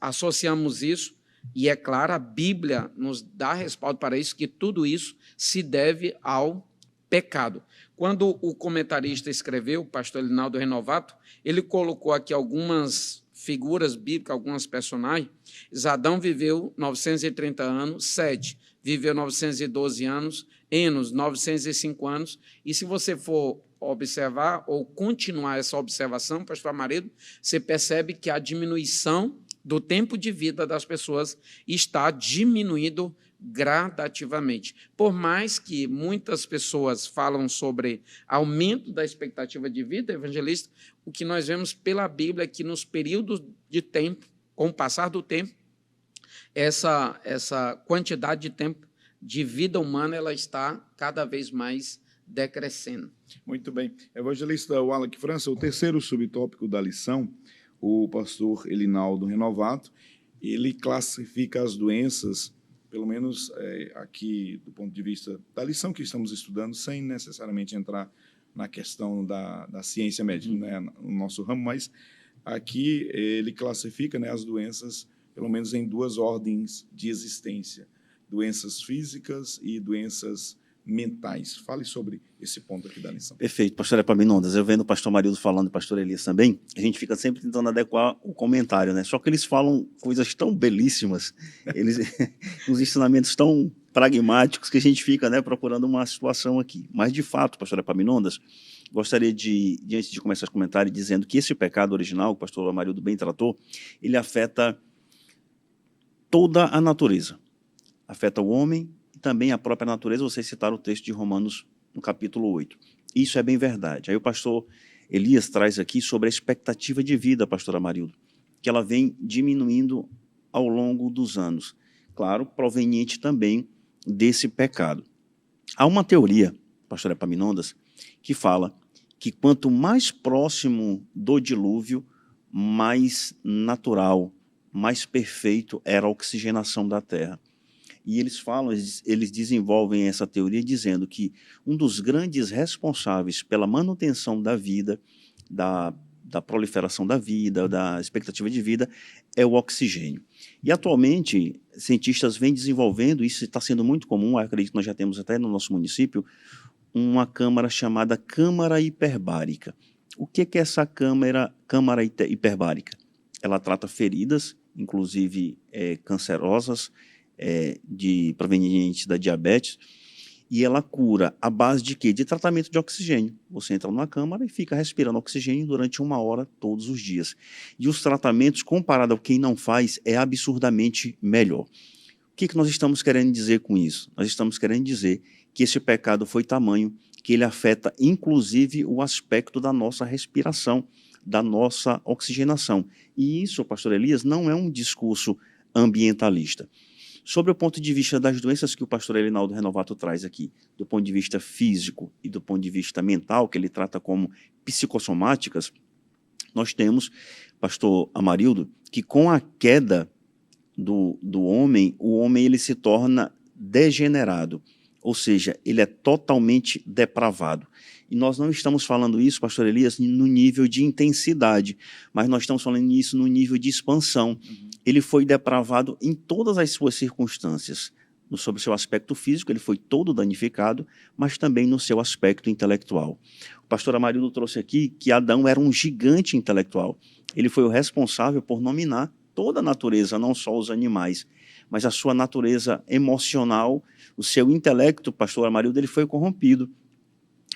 associamos isso E é claro, a Bíblia nos dá respaldo para isso, que tudo isso se deve ao pecado. Quando o comentarista escreveu, o pastor Elinaldo Renovato, ele colocou aqui algumas figuras bíblicas, algumas personagens. Adão viveu 930 anos, Sete viveu 912 anos, Enos 905 anos, e se você for observar ou continuar essa observação, pastor Amarildo, você percebe que a diminuição do tempo de vida das pessoas está diminuindo gradativamente. Por mais que muitas pessoas falam sobre aumento da expectativa de vida, evangelista, o que nós vemos pela Bíblia é que nos períodos de tempo, com o passar do tempo, essa quantidade de tempo de vida humana ela está cada vez mais decrescendo. Muito bem. Evangelista Wallace França, o terceiro subtópico da lição, o pastor Elinaldo Renovato, ele classifica as doenças, pelo menos aqui do ponto de vista da lição que estamos estudando, sem necessariamente entrar na questão da ciência médica, né, no nosso ramo, mas aqui ele classifica, né, as doenças, pelo menos em duas ordens de existência, doenças físicas e doenças mentais. Fale sobre esse ponto aqui da lição. Perfeito, pastor Epaminondas. Eu vendo o pastor Marildo falando e o pastor Elias também, a gente fica sempre tentando adequar o comentário, né? Só que eles falam coisas tão belíssimas, uns ensinamentos tão pragmáticos que a gente fica, né, procurando uma situação aqui. Mas, de fato, pastor Epaminondas, gostaria de, antes de começar esse comentário, dizendo que esse pecado original, que o pastor Marildo bem tratou, ele afeta toda a natureza. Afeta o homem, também a própria natureza. Vocês citaram o texto de Romanos no capítulo 8. Isso é bem verdade. Aí o pastor Elias traz aqui sobre a expectativa de vida, pastora Marildo, que ela vem diminuindo ao longo dos anos. Claro, proveniente também desse pecado. Há uma teoria, pastor Epaminondas, que fala que quanto mais próximo do dilúvio, mais natural, mais perfeito era a oxigenação da terra. E eles falam, eles desenvolvem essa teoria dizendo que um dos grandes responsáveis pela manutenção da vida, da proliferação da vida, da expectativa de vida, é o oxigênio. E atualmente, cientistas vêm desenvolvendo, isso está sendo muito comum, acredito que nós já temos até no nosso município, uma câmara chamada câmara hiperbárica. O que é essa câmara hiperbárica? Ela trata feridas, inclusive cancerosas, provenientes da diabetes, e ela cura à base de quê? De tratamento de oxigênio. Você entra numa câmara e fica respirando oxigênio durante 1 hora todos os dias. E os tratamentos, comparado ao quem não faz, é absurdamente melhor. O que nós estamos querendo dizer com isso? Nós estamos querendo dizer que esse pecado foi tamanho que ele afeta, inclusive, o aspecto da nossa respiração, da nossa oxigenação. E isso, pastor Elias, não é um discurso ambientalista. Sobre o ponto de vista das doenças que o pastor Elinaldo Renovato traz aqui, do ponto de vista físico e do ponto de vista mental, que ele trata como psicossomáticas, nós temos, pastor Amarildo, que com a queda do homem, o homem ele se torna degenerado, ou seja, ele é totalmente depravado. E nós não estamos falando isso, pastor Elias, no nível de intensidade, mas nós estamos falando isso no nível de expansão. Ele foi depravado em todas as suas circunstâncias. Sobre o seu aspecto físico, ele foi todo danificado, mas também no seu aspecto intelectual. O pastor Amarildo trouxe aqui que Adão era um gigante intelectual. Ele foi o responsável por nominar toda a natureza, não só os animais, mas a sua natureza emocional, o seu intelecto, pastor Amarildo, ele foi corrompido.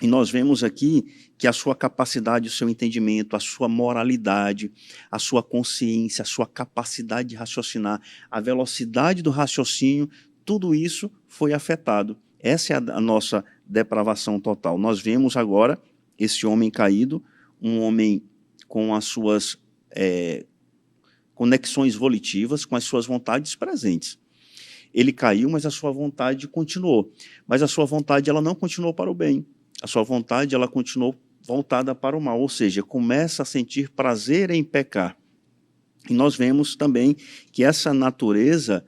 E nós vemos aqui que a sua capacidade, o seu entendimento, a sua moralidade, a sua consciência, a sua capacidade de raciocinar, a velocidade do raciocínio, tudo isso foi afetado. Essa é a nossa depravação total. Nós vemos agora esse homem caído, um homem com as suas conexões volitivas, com as suas vontades presentes. Ele caiu, mas a sua vontade continuou. Mas a sua vontade ela não continuou para o bem. A sua vontade ela continuou voltada para o mal, ou seja, começa a sentir prazer em pecar. E nós vemos também que essa natureza,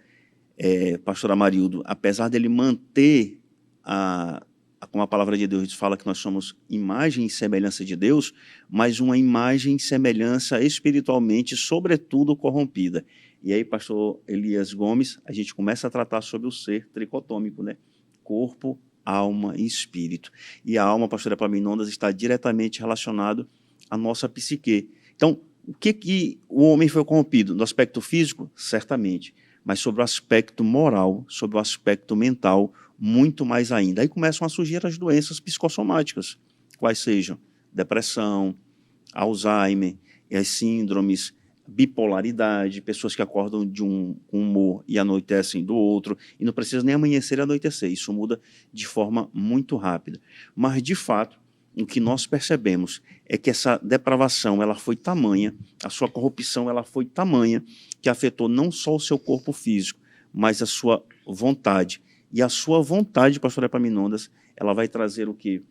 pastor Amarildo, apesar dele manter a como a palavra de Deus fala que nós somos imagem e semelhança de Deus, mas uma imagem e semelhança espiritualmente, sobretudo, corrompida. E aí, pastor Elias Gomes, a gente começa a tratar sobre o ser tricotômico, né? Corpo, alma e espírito. E a alma, pastor Epaminondas, está diretamente relacionado à nossa psique. Então, o que o homem foi corrompido? No aspecto físico? Certamente. Mas sobre o aspecto moral, sobre o aspecto mental, muito mais ainda. Aí começam a surgir as doenças psicossomáticas, quais sejam depressão, Alzheimer, e as síndromes, bipolaridade, pessoas que acordam de um humor e anoitecem do outro, e não precisa nem amanhecer e anoitecer, isso muda de forma muito rápida. Mas, de fato, o que nós percebemos é que essa depravação ela foi tamanha, a sua corrupção ela foi tamanha, que afetou não só o seu corpo físico, mas a sua vontade. E a sua vontade, pastor Epaminondas, ela vai trazer o quê?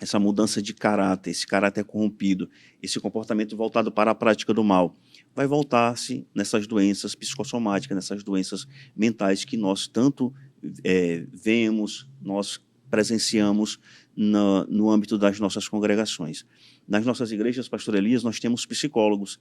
Essa mudança de caráter, esse caráter corrompido, esse comportamento voltado para a prática do mal, vai voltar-se nessas doenças psicossomáticas, nessas doenças mentais que nós tanto vemos, nós presenciamos no âmbito das nossas congregações. Nas nossas igrejas, pastor Elias, nós temos psicólogos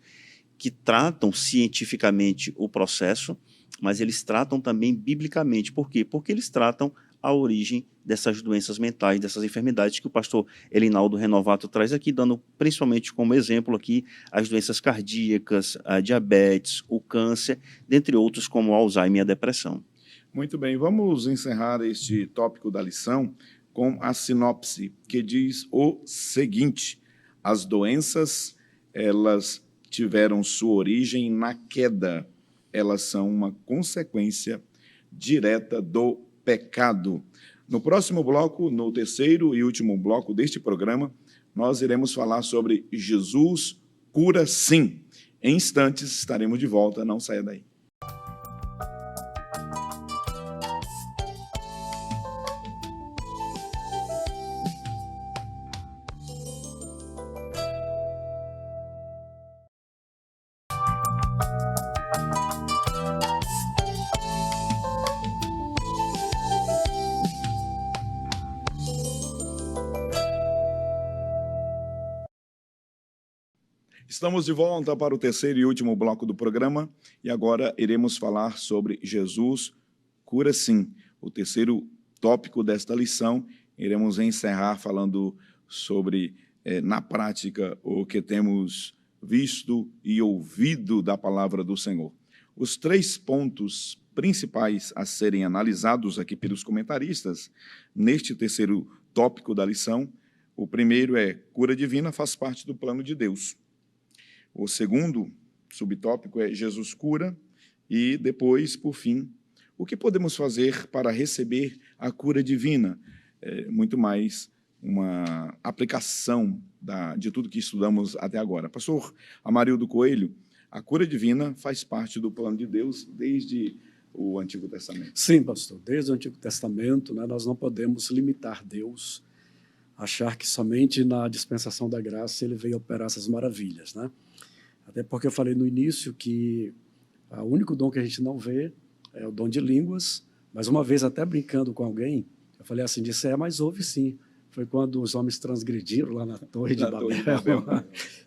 que tratam cientificamente o processo, mas eles tratam também biblicamente. Por quê? Porque eles tratam a origem dessas doenças mentais, dessas enfermidades que o pastor Elinaldo Renovato traz aqui, dando principalmente como exemplo aqui as doenças cardíacas, a diabetes, o câncer, dentre outros como o Alzheimer e a depressão. Muito bem, vamos encerrar este tópico da lição com a sinopse, que diz o seguinte: as doenças, elas tiveram sua origem na queda, elas são uma consequência direta do pecado. No próximo bloco, no terceiro e último bloco deste programa, nós iremos falar sobre Jesus cura sim. Em instantes estaremos de volta, não saia daí. Estamos de volta para o terceiro e último bloco do programa e agora iremos falar sobre Jesus cura sim. O terceiro tópico desta lição, iremos encerrar falando sobre, na prática, o que temos visto e ouvido da palavra do Senhor. Os 3 pontos principais a serem analisados aqui pelos comentaristas neste terceiro tópico da lição, o primeiro é cura divina faz parte do plano de Deus. O segundo subtópico é Jesus cura e depois, por fim, o que podemos fazer para receber a cura divina? Muito mais uma aplicação de tudo que estudamos até agora. Pastor Amarildo Coelho, a cura divina faz parte do plano de Deus desde o Antigo Testamento. Sim, pastor, desde o Antigo Testamento, né, nós não podemos limitar Deus, achar que somente na dispensação da graça ele veio operar essas maravilhas, né? Até porque eu falei no início que o único dom que a gente não vê é o dom de línguas, mas uma vez até brincando com alguém, eu falei assim, disse, mas houve sim. Foi quando os homens transgrediram lá na Torre de Babel.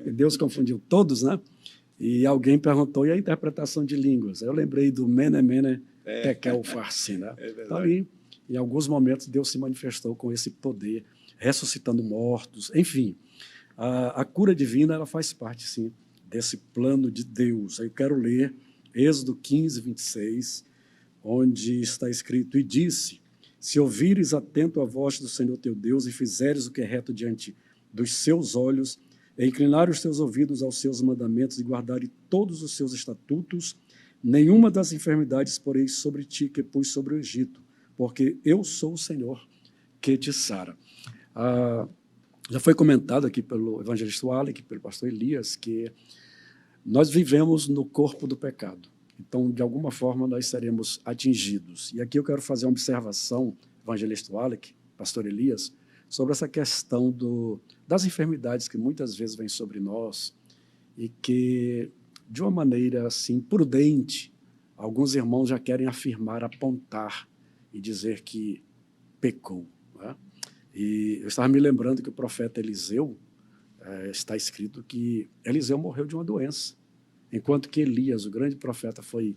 E Deus confundiu todos, né? E alguém perguntou, e a interpretação de línguas? Aí eu lembrei do Mene, Mene, Tekel, Farsi, né? Então, ali, em alguns momentos, Deus se manifestou com esse poder, ressuscitando mortos, enfim. A cura divina, ela faz parte, sim, desse plano de Deus. Aí eu quero ler Êxodo 15, 26, onde está escrito, e disse, se ouvires atento a voz do Senhor teu Deus e fizeres o que é reto diante dos seus olhos, e inclinares os teus ouvidos aos seus mandamentos e guardares todos os seus estatutos, nenhuma das enfermidades porei sobre ti que pus sobre o Egito, porque eu sou o Senhor que te sara. Já foi comentado aqui pelo evangelista Alec, pelo pastor Elias, que nós vivemos no corpo do pecado. Então, de alguma forma, nós seremos atingidos. E aqui eu quero fazer uma observação, evangelista Alec, pastor Elias, sobre essa questão das enfermidades que muitas vezes vêm sobre nós e que, de uma maneira assim, prudente, alguns irmãos já querem afirmar, apontar e dizer que pecou, né? E eu estava me lembrando que o profeta Eliseu, está escrito que Eliseu morreu de uma doença, enquanto que Elias, o grande profeta, foi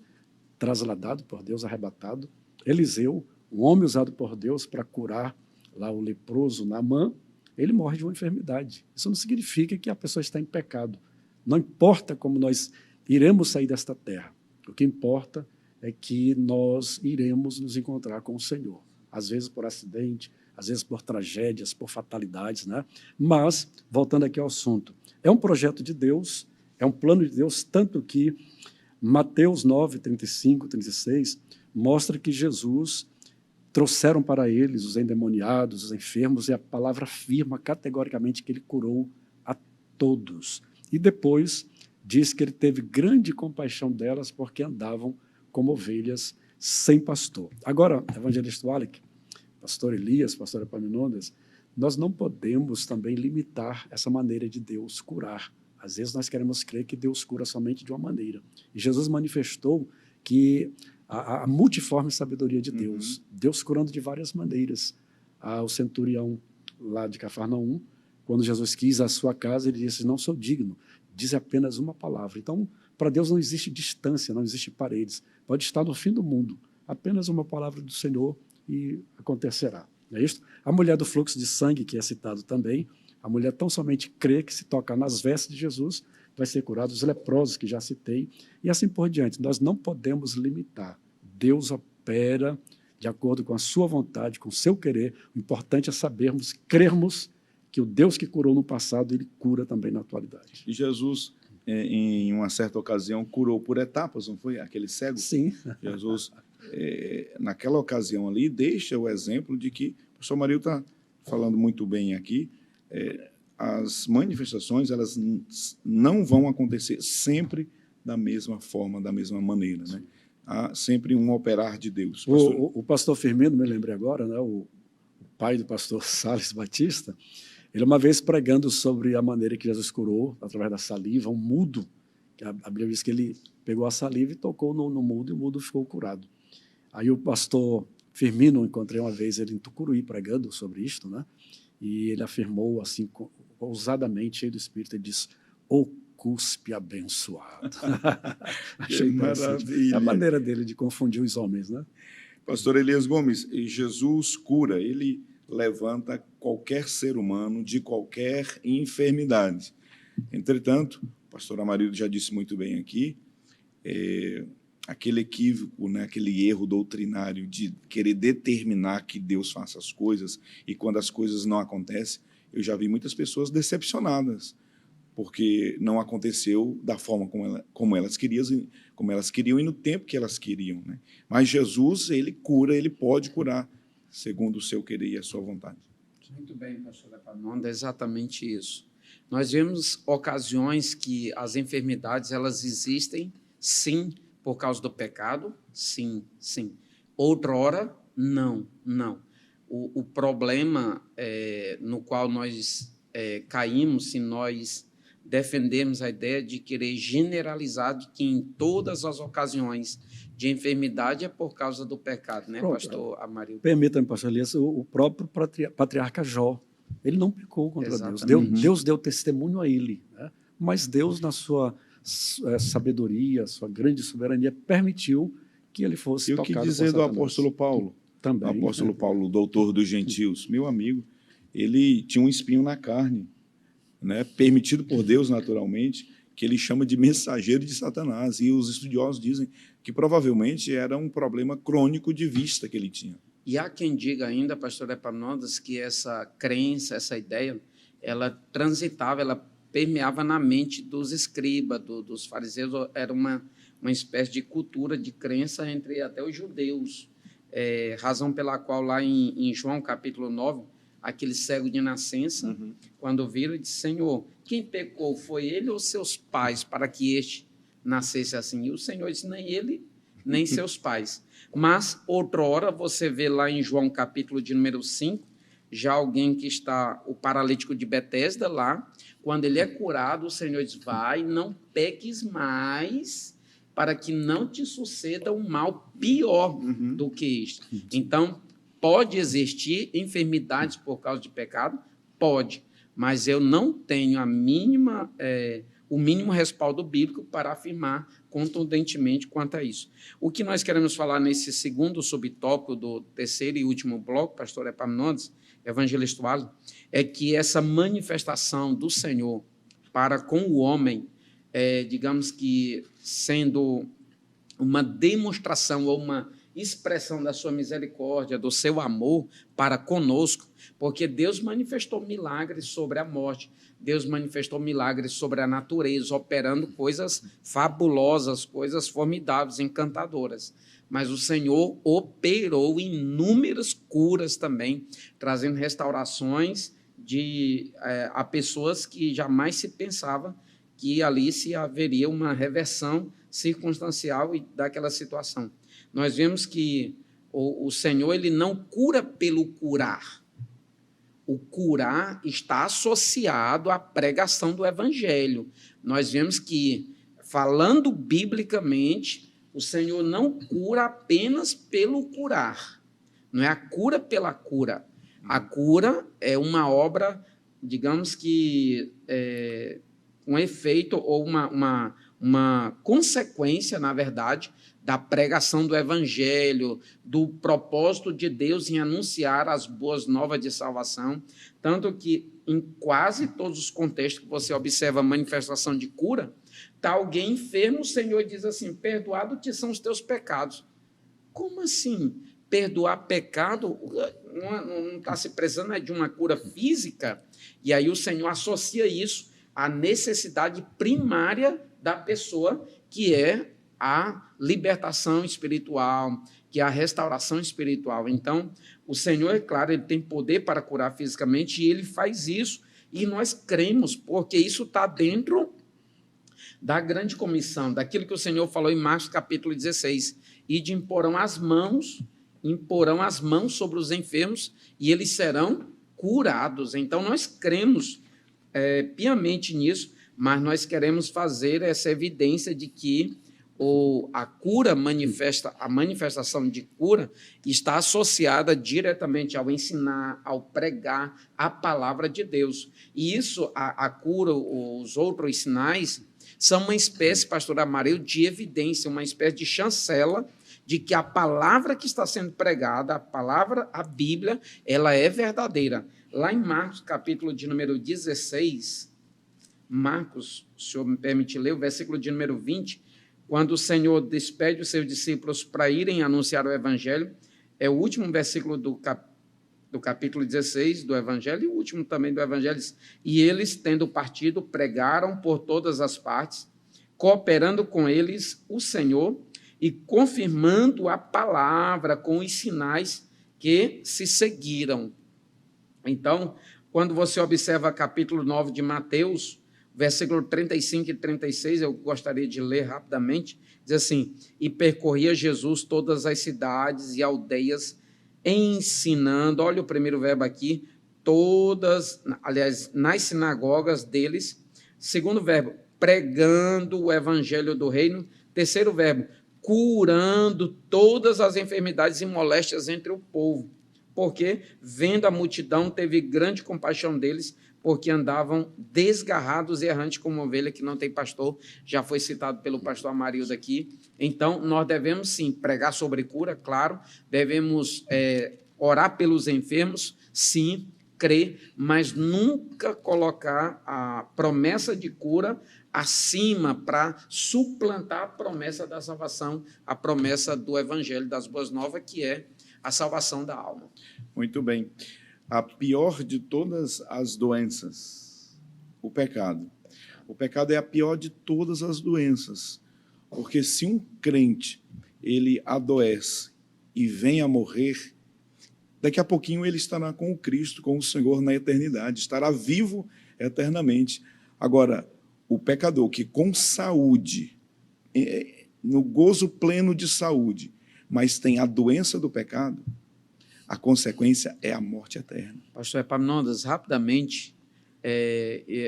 trasladado por Deus, arrebatado. Eliseu, um homem usado por Deus para curar lá o leproso Naamã, ele morre de uma enfermidade. Isso não significa que a pessoa está em pecado. Não importa como nós iremos sair desta terra. O que importa é que nós iremos nos encontrar com o Senhor. Às vezes por acidente, às vezes por tragédias, por fatalidades, né? Mas, voltando aqui ao assunto, é um projeto de Deus, é um plano de Deus, tanto que Mateus 9, 35, 36, mostra que Jesus trouxeram para eles os endemoniados, os enfermos, e a palavra afirma categoricamente que ele curou a todos. E depois diz que ele teve grande compaixão delas porque andavam como ovelhas sem pastor. Agora, evangelista Wallach, pastor Elias, pastor Epaminondas, nós não podemos também limitar essa maneira de Deus curar. Às vezes nós queremos crer que Deus cura somente de uma maneira. E Jesus manifestou que a multiforme sabedoria de Deus, Deus curando de várias maneiras. O centurião lá de Cafarnaum, quando Jesus quis a sua casa, ele disse, não sou digno, diz apenas uma palavra. Então, para Deus não existe distância, não existe paredes. Pode estar no fim do mundo, apenas uma palavra do Senhor e acontecerá. Não é isso? A mulher do fluxo de sangue, que é citado também, a mulher tão somente crê que se tocar nas vestes de Jesus, vai ser curado, os leprosos que já citei, e assim por diante. Nós não podemos limitar. Deus opera de acordo com a sua vontade, com o seu querer. O importante é sabermos, crermos que o Deus que curou no passado, ele cura também na atualidade. E Jesus, em uma certa ocasião, curou por etapas, não foi? Aquele cego? Sim. Jesus, naquela ocasião ali, deixa o exemplo de que, o pastor Mario está falando muito bem aqui, as manifestações, elas não vão acontecer sempre da mesma forma, da mesma maneira, né? Há sempre um operar de Deus. O pastor Firmino, me lembrei agora, né, o pai do pastor Sales Batista, ele uma vez pregando sobre a maneira que Jesus curou, através da saliva, um mudo, que a Bíblia diz que ele pegou a saliva e tocou no mudo, e o mudo ficou curado. Aí o pastor Firmino, encontrei uma vez ele em Tucuruí pregando sobre isto, né? E ele afirmou assim, ousadamente, cheio do Espírito, ele disse, o cuspe abençoado. Que maravilha. É a maneira dele de confundir os homens, né? Pastor Elias Gomes, Jesus cura, ele levanta qualquer ser humano de qualquer enfermidade. Entretanto, o pastor Amarildo já disse muito bem aqui, aquele equívoco, né, aquele erro doutrinário de querer determinar que Deus faça as coisas e quando as coisas não acontecem, eu já vi muitas pessoas decepcionadas porque não aconteceu da forma como elas queriam e no tempo que elas queriam, né? Mas Jesus, ele cura, ele pode curar segundo o seu querer e a sua vontade. Muito bem, pastor Epaminondas, é exatamente isso. Nós vemos ocasiões que as enfermidades, elas existem, sim, por causa do pecado, sim, sim. Outrora, não. O problema no qual nós caímos, se nós defendermos a ideia de querer generalizar de que em todas as ocasiões de enfermidade é por causa do pecado, né, pastor Amarildo? Permita-me, pastor Elias, o próprio patriarca Jó, ele não pecou contra Exatamente. Deus deu testemunho a ele, né? Mas Deus, na sua sabedoria, sua grande soberania, permitiu que ele fosse tocado por Satanás. E o que dizer do apóstolo Paulo? Também. O apóstolo Paulo, doutor dos gentios, meu amigo, ele tinha um espinho na carne, né, permitido por Deus naturalmente, que ele chama de mensageiro de Satanás, e os estudiosos dizem que provavelmente era um problema crônico de vista que ele tinha. E há quem diga ainda, pastor Epaminondas, que essa crença, essa ideia, ela transitava, ela permeava na mente dos escribas, dos fariseus, era uma espécie de cultura de crença entre até os judeus, razão pela qual lá em João capítulo 9, aquele cego de nascença, quando viram, ele disse, Senhor, quem pecou, foi ele ou seus pais, para que este nascesse assim? E o Senhor disse, nem ele, nem seus pais. Mas, outrora, você vê lá em João capítulo de número 5, já alguém que está, o paralítico de Betesda lá, quando ele é curado, o Senhor diz, vai, não peques mais, para que não te suceda um mal pior do que isto. Então, Pode existir enfermidades por causa de pecado? Pode, mas eu não tenho o mínimo respaldo bíblico para afirmar contundentemente quanto a isso. O que nós queremos falar nesse segundo subtópico do terceiro e último bloco, pastor Epaminondas, evangelista Wallace, é que essa manifestação do Senhor para com o homem, digamos que sendo uma demonstração ou uma expressão da sua misericórdia, do seu amor para conosco, porque Deus manifestou milagres sobre a morte, Deus manifestou milagres sobre a natureza, operando coisas fabulosas, coisas formidáveis, encantadoras. Mas o Senhor operou inúmeras curas também, trazendo restaurações a pessoas que jamais se pensava que ali se haveria uma reversão circunstancial daquela situação. Nós vemos que o Senhor ele não cura pelo curar. O curar está associado à pregação do Evangelho. Nós vemos que, falando biblicamente, o Senhor não cura apenas pelo curar. Não é a cura pela cura. A cura é uma obra, digamos que, um efeito ou uma consequência, na verdade, da pregação do Evangelho, do propósito de Deus em anunciar as boas novas de salvação, tanto que em quase todos os contextos que você observa a manifestação de cura, está alguém enfermo, o Senhor diz assim, perdoado te são os teus pecados. Como assim? Perdoar pecado não está se precisando de uma cura física? E aí o Senhor associa isso à necessidade primária da pessoa, que é a libertação espiritual, que é a restauração espiritual. Então, o Senhor, é claro, ele tem poder para curar fisicamente e ele faz isso. E nós cremos, porque isso está dentro da grande comissão, daquilo que o Senhor falou em Marcos capítulo 16. Ide imporão as mãos sobre os enfermos e eles serão curados. Então, nós cremos piamente nisso, mas nós queremos fazer essa evidência de que a manifestação de cura está associada diretamente ao ensinar, ao pregar a palavra de Deus. E isso, a cura, os outros sinais, são uma espécie, pastor Amarildo, de evidência, uma espécie de chancela de que a palavra que está sendo pregada, a Bíblia, ela é verdadeira. Lá em Marcos, capítulo de número 16, Marcos, o senhor me permite ler, o versículo de número 20, quando o Senhor despede os seus discípulos para irem anunciar o Evangelho, é o último versículo do capítulo 16 do Evangelho e o último também do Evangelho. E eles, tendo partido, pregaram por todas as partes, cooperando com eles o Senhor e confirmando a palavra com os sinais que se seguiram. Então, quando você observa capítulo 9 de Mateus, versículo 35 e 36, eu gostaria de ler rapidamente, diz assim, e percorria Jesus todas as cidades e aldeias, ensinando, olha o primeiro verbo aqui, nas sinagogas deles, segundo verbo, pregando o evangelho do reino, terceiro verbo, curando todas as enfermidades e moléstias entre o povo, porque, vendo a multidão, teve grande compaixão deles, porque andavam desgarrados e errantes como ovelha que não tem pastor, já foi citado pelo pastor Amarildo aqui. Então, nós devemos, sim, pregar sobre cura, claro, devemos orar pelos enfermos, sim, crer, mas nunca colocar a promessa de cura acima para suplantar a promessa da salvação, a promessa do Evangelho das Boas Novas, que é a salvação da alma. Muito bem. A pior de todas as doenças, o pecado. O pecado é a pior de todas as doenças, porque se um crente ele adoece e vem a morrer, daqui a pouquinho ele estará com o Cristo, com o Senhor na eternidade, estará vivo eternamente. Agora, o pecador que com saúde, no gozo pleno de saúde, mas tem a doença do pecado, a consequência é a morte eterna. Pastor Epaminondas, rapidamente,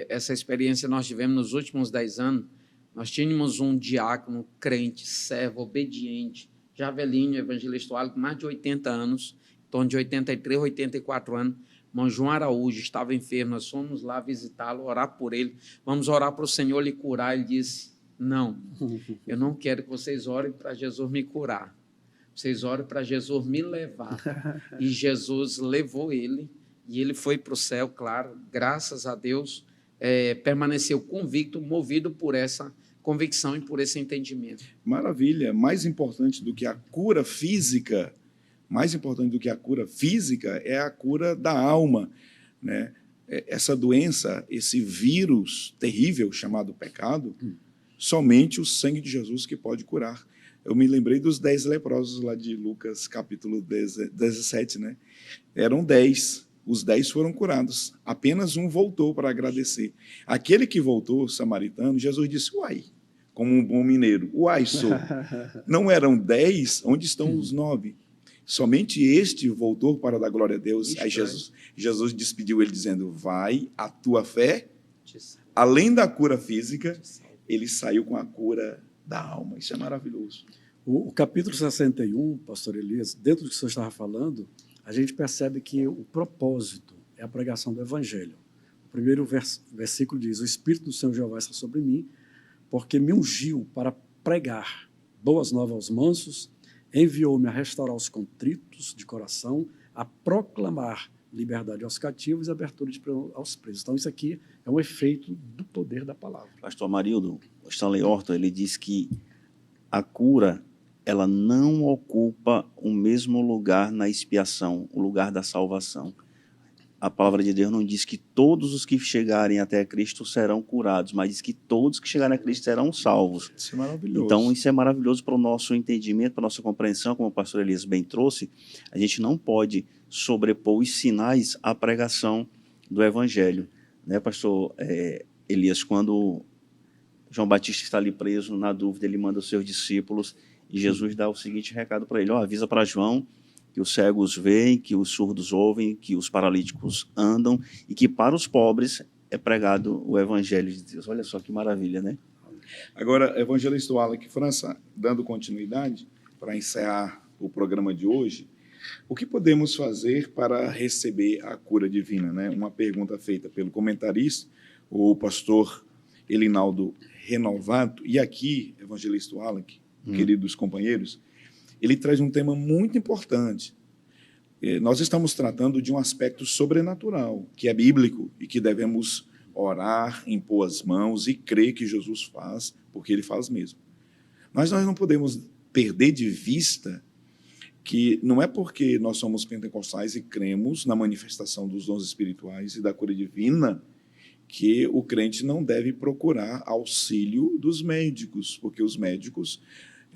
essa experiência nós tivemos nos últimos 10 anos. Nós tínhamos um diácono, crente, servo, obediente, já velhinho, evangelista, com mais de 80 anos, torno de 83, 84 anos. Irmão João Araújo estava enfermo, nós fomos lá visitá-lo, orar por ele. Vamos orar para o Senhor lhe curar. Ele disse, não, eu não quero que vocês orem para Jesus me curar. Vocês orem para Jesus me levar. E Jesus levou ele, e ele foi para o céu, claro, graças a Deus, permaneceu convicto, movido por essa convicção e por esse entendimento. Maravilha. Mais importante do que a cura física, é a cura da alma, né? Essa doença, esse vírus terrível chamado pecado, somente o sangue de Jesus que pode curar. Eu me lembrei dos 10 leprosos lá de Lucas, capítulo 17, né? Eram 10. Os 10 foram curados. Apenas um voltou para agradecer. Aquele que voltou, o samaritano, Jesus disse, uai, como um bom mineiro, uai, sou. Não eram 10? Onde estão os 9? Somente este voltou para dar glória a Deus. Aí Jesus despediu ele dizendo, vai, a tua fé, além da cura física, ele saiu com a cura da alma. Isso é maravilhoso. O capítulo 61, pastor Elias, dentro do que o senhor estava falando, a gente percebe que o propósito é a pregação do Evangelho. O primeiro versículo diz, o Espírito do Senhor Jeová está sobre mim, porque me ungiu para pregar boas novas aos mansos, enviou-me a restaurar os contritos de coração, a proclamar liberdade aos cativos e abertura aos presos. Então, isso aqui é um efeito do poder da palavra. Pastor Amarildo, o Stanley Horton, ele diz que a cura, ela não ocupa o mesmo lugar na expiação, o lugar da salvação. A palavra de Deus não diz que todos os que chegarem até Cristo serão curados, mas diz que todos que chegarem a Cristo serão salvos. Isso é maravilhoso. Então, isso é maravilhoso para o nosso entendimento, para a nossa compreensão, como o pastor Elias bem trouxe. A gente não pode sobrepor os sinais à pregação do Evangelho. Né, pastor Elias, quando João Batista está ali preso, na dúvida, ele manda os seus discípulos e Jesus dá o seguinte recado para ele, avisa para João que os cegos veem, que os surdos ouvem, que os paralíticos andam e que para os pobres é pregado o Evangelho de Deus. Olha só que maravilha, né? Agora, evangelista Wallace França, dando continuidade para encerrar o programa de hoje, o que podemos fazer para receber a cura divina, né? Uma pergunta feita pelo comentarista, o pastor Elinaldo Renovato, e aqui, evangelista Wallace, queridos companheiros, ele traz um tema muito importante. Nós estamos tratando de um aspecto sobrenatural, que é bíblico e que devemos orar, impor as mãos e crer que Jesus faz, porque ele faz mesmo. Mas nós não podemos perder de vista que não é porque nós somos pentecostais e cremos na manifestação dos dons espirituais e da cura divina que o crente não deve procurar auxílio dos médicos, porque os médicos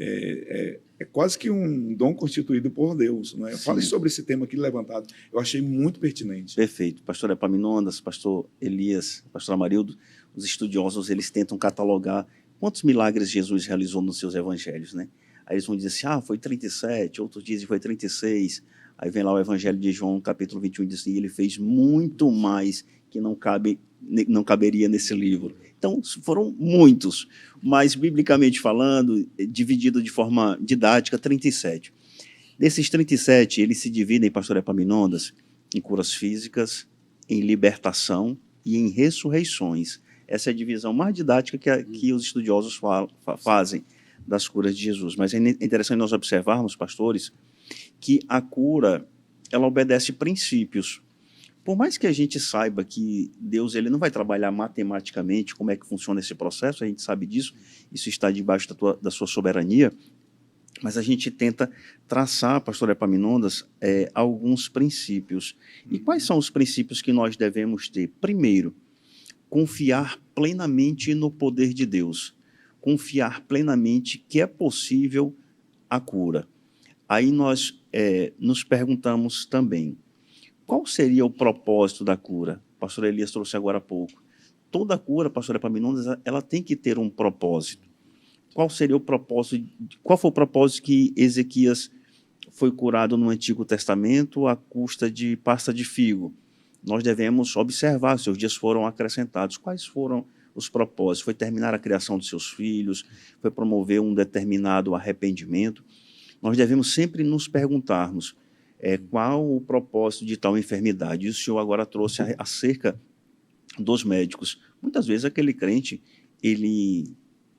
é quase que um dom constituído por Deus. Não é? Fale sobre esse tema aqui levantado, eu achei muito pertinente. Perfeito. Pastor Epaminondas, pastor Elias, pastor Amarildo, os estudiosos, eles tentam catalogar quantos milagres Jesus realizou nos seus evangelhos, né? Aí eles vão dizer assim, foi 37, outros dizem que foi 36, aí vem lá o evangelho de João, capítulo 21, e diz assim, ele fez muito mais que não caberia nesse livro. Então, foram muitos, mas, biblicamente falando, dividido de forma didática, 37. Desses 37, eles se dividem, pastor Epaminondas, em curas físicas, em libertação e em ressurreições. Essa é a divisão mais didática que os estudiosos fazem das curas de Jesus. Mas é interessante nós observarmos, pastores, que a cura, ela obedece princípios. Por mais que a gente saiba que Deus ele não vai trabalhar matematicamente como é que funciona esse processo, a gente sabe disso, isso está debaixo da sua soberania, mas a gente tenta traçar, pastor Epaminondas, alguns princípios. E quais são os princípios que nós devemos ter? Primeiro, confiar plenamente no poder de Deus, confiar plenamente que é possível a cura. Aí nós nos perguntamos também, qual seria o propósito da cura? O pastor Elias trouxe agora há pouco. Toda cura, pastor Epaminondas, ela tem que ter um propósito. Qual seria o propósito? Qual foi o propósito que Ezequias foi curado no Antigo Testamento à custa de pasta de figo? Nós devemos observar, seus dias foram acrescentados. Quais foram os propósitos? Foi terminar a criação dos seus filhos? Foi promover um determinado arrependimento? Nós devemos sempre nos perguntarmos, qual o propósito de tal enfermidade. E o senhor agora trouxe acerca dos médicos. Muitas vezes aquele crente, ele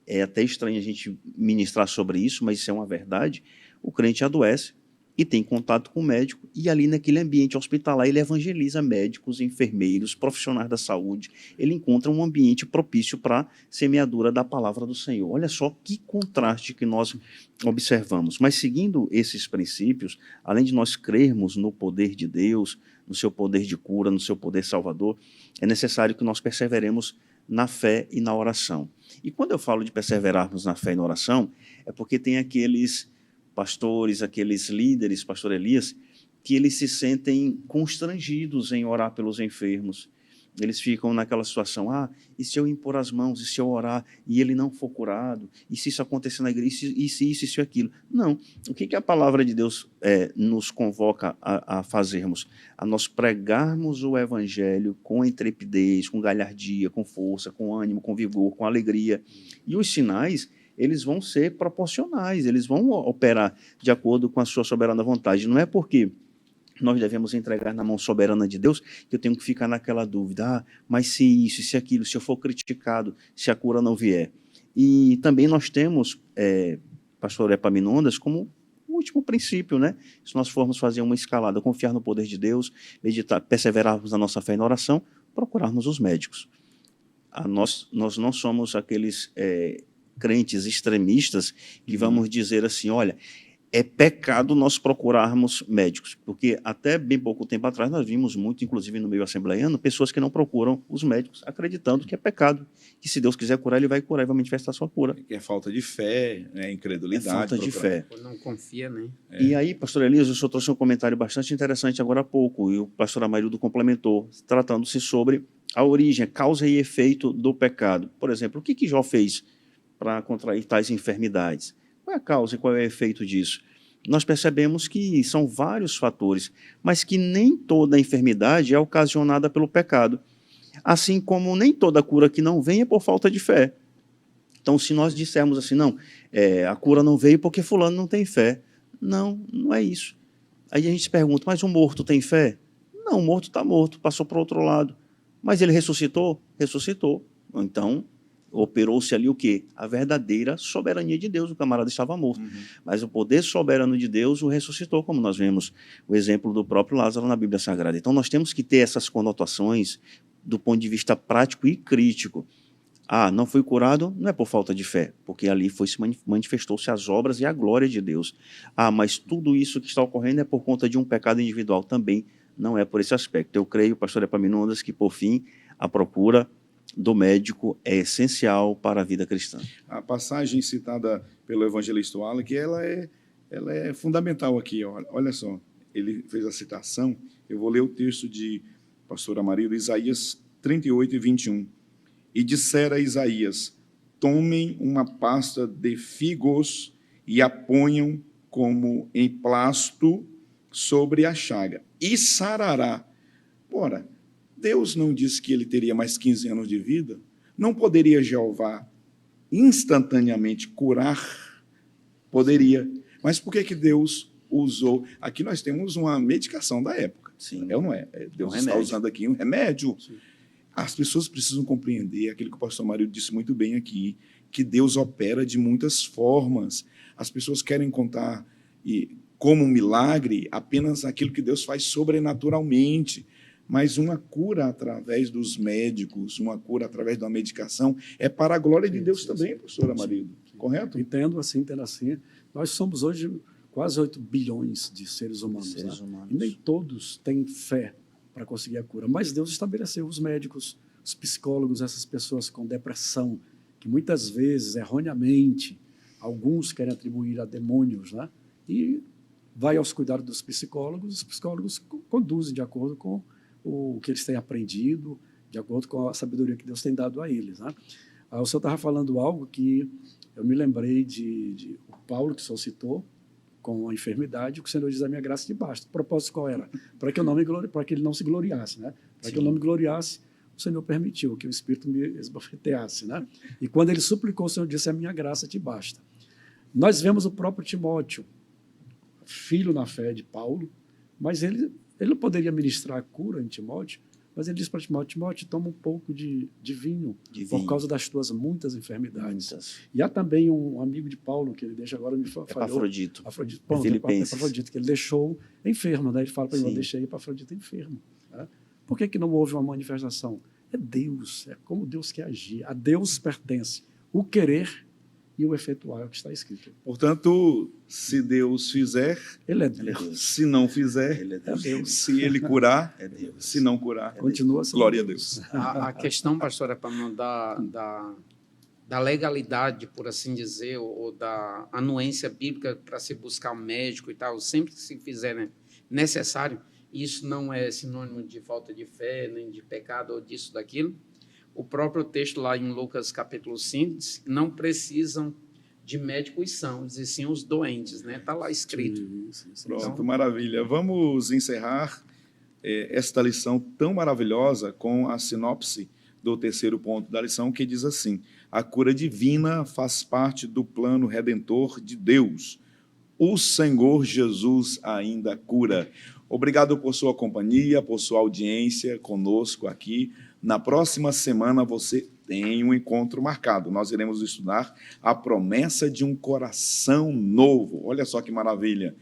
é até estranho a gente ministrar sobre isso, mas isso é uma verdade. O crente adoece e tem contato com o médico, e ali naquele ambiente hospitalar ele evangeliza médicos, enfermeiros, profissionais da saúde. Ele encontra um ambiente propício para a semeadura da palavra do Senhor. Olha só que contraste que nós observamos. Mas seguindo esses princípios, além de nós crermos no poder de Deus, no seu poder de cura, no seu poder salvador, é necessário que nós perseveremos na fé e na oração. E quando eu falo de perseverarmos na fé e na oração, é porque tem aqueles pastores, aqueles líderes, pastor Elias, que eles se sentem constrangidos em orar pelos enfermos. Eles ficam naquela situação, e se eu impor as mãos, e se eu orar, e ele não for curado, e se isso acontecer na igreja, e se isso, e aquilo. Não, o que a palavra de Deus nos convoca a fazermos? A nós pregarmos o evangelho com intrepidez, com galhardia, com força, com ânimo, com vigor, com alegria. E os sinais, eles vão ser proporcionais, eles vão operar de acordo com a sua soberana vontade. Não é porque nós devemos entregar na mão soberana de Deus que eu tenho que ficar naquela dúvida, mas se isso, se aquilo, se eu for criticado, se a cura não vier. E também nós temos, pastor Epaminondas, como último princípio, né? Se nós formos fazer uma escalada, confiar no poder de Deus, meditar, perseverarmos na nossa fé e na oração, procurarmos os médicos. Nós não somos aqueles crentes extremistas que vamos dizer assim, olha, é pecado nós procurarmos médicos, porque até bem pouco tempo atrás nós vimos muito, inclusive no meio assembleiano, pessoas que não procuram os médicos, acreditando que é pecado, que se Deus quiser curar, ele vai curar e vai manifestar a sua cura. É falta de fé, incredulidade. É falta de fé. Não confia, né? E aí, pastor Elias, o senhor trouxe um comentário bastante interessante agora há pouco, e o pastor Amarildo complementou, tratando-se sobre a origem, causa e efeito do pecado. Por exemplo, o que Jó fez para contrair tais enfermidades? Qual é a causa e qual é o efeito disso? Nós percebemos que são vários fatores, mas que nem toda enfermidade é ocasionada pelo pecado, assim como nem toda cura que não vem é por falta de fé. Então, se nós dissermos assim, não, a cura não veio porque fulano não tem fé. Não, não é isso. Aí a gente se pergunta, mas o morto tem fé? Não, o morto está morto, passou para o outro lado. Mas ele ressuscitou? Ressuscitou. Então, operou-se ali o quê? A verdadeira soberania de Deus. O camarada estava morto. Mas o poder soberano de Deus o ressuscitou, como nós vemos o exemplo do próprio Lázaro na Bíblia Sagrada. Então, nós temos que ter essas conotações do ponto de vista prático e crítico. Não fui curado, não é por falta de fé, porque ali manifestou-se as obras e a glória de Deus. Mas tudo isso que está ocorrendo é por conta de um pecado individual, também não é por esse aspecto. Eu creio, pastor Epaminondas, que, por fim, a procura do médico é essencial para a vida cristã. A passagem citada pelo evangelista Wallace, ela é fundamental aqui. Olha só, ele fez a citação, eu vou ler o texto de pastor Amarildo, Isaías 38 e 21. E dissera a Isaías, tomem uma pasta de figos e a ponham como emplasto sobre a chaga, e sarará. Ora, Deus não disse que ele teria mais 15 anos de vida? Não poderia Jeová instantaneamente curar? Poderia. Mas por que Deus usou? Aqui nós temos uma medicação da época. Sim. Não é? Deus está usando aqui um remédio. Sim. As pessoas precisam compreender aquilo que o pastor Mário disse muito bem aqui, que Deus opera de muitas formas. As pessoas querem contar como um milagre apenas aquilo que Deus faz sobrenaturalmente. Mas uma cura através dos médicos, uma cura através da medicação, é para a glória de Deus também, pastor Amarildo. Correto? Entendo assim. Nós somos hoje quase 8 bilhões de seres humanos. E nem todos têm fé para conseguir a cura. Mas Deus estabeleceu os médicos, os psicólogos, essas pessoas com depressão, que muitas vezes, erroneamente, alguns querem atribuir a demônios, né? E vai aos cuidados dos psicólogos, os psicólogos conduzem de acordo com o que eles têm aprendido, de acordo com a sabedoria que Deus tem dado a eles, né? O senhor estava falando algo que eu me lembrei de o Paulo, que o senhor citou, com a enfermidade, o que o Senhor diz, a minha graça te basta. O propósito qual era? Para que ele não se gloriasse, né? Para que eu não me gloriasse, o Senhor permitiu que o Espírito me esbofeteasse, né? E quando ele suplicou, o Senhor disse, a minha graça te basta. Nós vemos o próprio Timóteo, filho na fé de Paulo, Mas ele não poderia ministrar a cura em Timóteo, mas ele diz para Timóteo: Timóteo, toma um pouco de vinho, por causa das tuas muitas enfermidades. E há também um amigo de Paulo, que ele deixa agora, me falou. Epafrodito. Filipenses. Epafrodito, que ele deixou enfermo, né? Ele fala para ele: deixei Epafrodito enfermo. Né? Por que não houve uma manifestação? É Deus, é como Deus quer agir. A Deus pertence o querer e o efetuar, é o que está escrito. Portanto, se Deus fizer, Ele é Deus. Se não fizer, Ele é Deus. Se Ele curar, É Deus. se não curar, Continua sendo glória a Deus. A questão, pastor, é da legalidade, por assim dizer, ou da anuência bíblica para se buscar um médico e tal, sempre que se fizer necessário, isso não é sinônimo de falta de fé, nem de pecado ou disso, daquilo. O próprio texto lá em Lucas capítulo 5 diz: não precisam de médicos sãos, e sim os doentes, né? Está lá escrito. Pronto, Então, maravilha. Vamos encerrar esta lição tão maravilhosa com a sinopse do terceiro ponto da lição, que diz assim: a cura divina faz parte do plano redentor de Deus. O Senhor Jesus ainda cura. Obrigado por sua companhia, por sua audiência conosco aqui. Na próxima semana você tem um encontro marcado. Nós iremos estudar a promessa de um coração novo. Olha só que maravilha.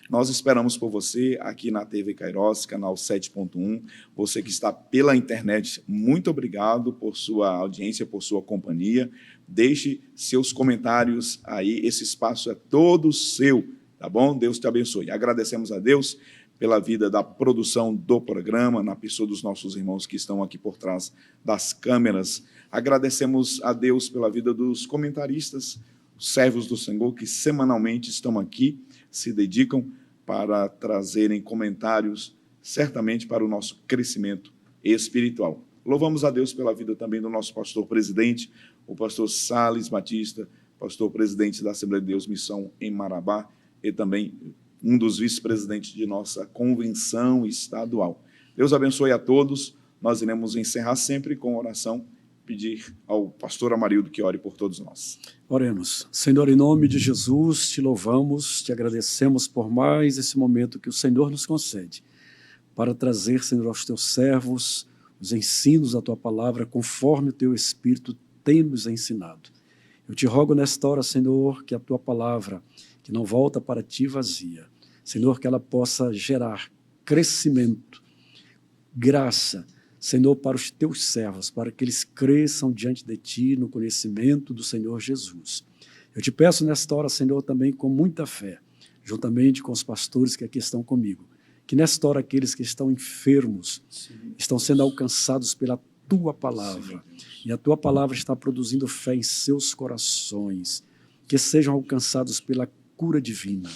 Nós esperamos por você aqui na TV Kairos, canal 7.1. Você que está pela internet, muito obrigado por sua audiência, por sua companhia. Deixe seus comentários aí, esse espaço é todo seu, tá bom? Deus te abençoe. Agradecemos a Deus pela vida da produção do programa, na pessoa dos nossos irmãos que estão aqui por trás das câmeras. Agradecemos a Deus pela vida dos comentaristas, os servos do Senhor, que semanalmente estão aqui, se dedicam para trazerem comentários, certamente para o nosso crescimento espiritual. Louvamos a Deus pela vida também do nosso pastor presidente, o pastor Salles Batista, pastor presidente da Assembleia de Deus Missão em Marabá, e também um dos vice-presidentes de nossa convenção estadual. Deus abençoe a todos. Nós iremos encerrar sempre com oração, pedir ao pastor Amarildo que ore por todos nós. Oremos. Senhor, em nome de Jesus, te louvamos, te agradecemos por mais esse momento que o Senhor nos concede, para trazer, Senhor, aos teus servos os ensinos da tua palavra, conforme o teu Espírito tem nos ensinado. Eu te rogo nesta hora, Senhor, que a tua palavra, que não volta para ti vazia, Senhor, que ela possa gerar crescimento, graça, Senhor, para os teus servos, para que eles cresçam diante de ti no conhecimento do Senhor Jesus. Eu te peço nesta hora, Senhor, também com muita fé, juntamente com os pastores que aqui estão comigo, que nesta hora aqueles que estão enfermos estão sendo alcançados pela tua palavra, e a tua palavra está produzindo fé em seus corações, que sejam alcançados pela cura divina.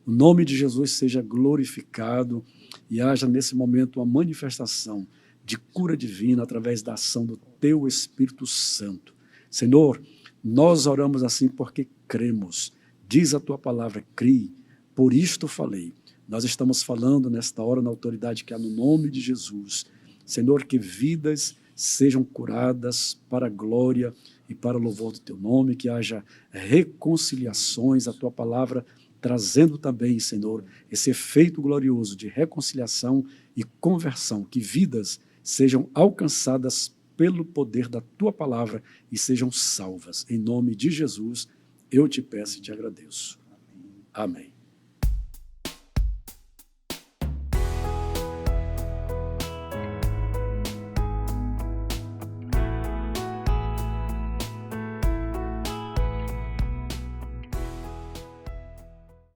O nome de Jesus seja glorificado e haja nesse momento uma manifestação de cura divina através da ação do teu Espírito Santo. Senhor, nós oramos assim porque cremos. Diz a tua palavra, crie, por isto falei. Nós estamos falando nesta hora na autoridade que há no nome de Jesus. Senhor, que vidas sejam curadas para a glória e para o louvor do teu nome, que haja reconciliações, a tua palavra trazendo também, Senhor, esse efeito glorioso de reconciliação e conversão, que vidas sejam alcançadas pelo poder da tua palavra e sejam salvas. Em nome de Jesus, eu te peço e te agradeço. Amém.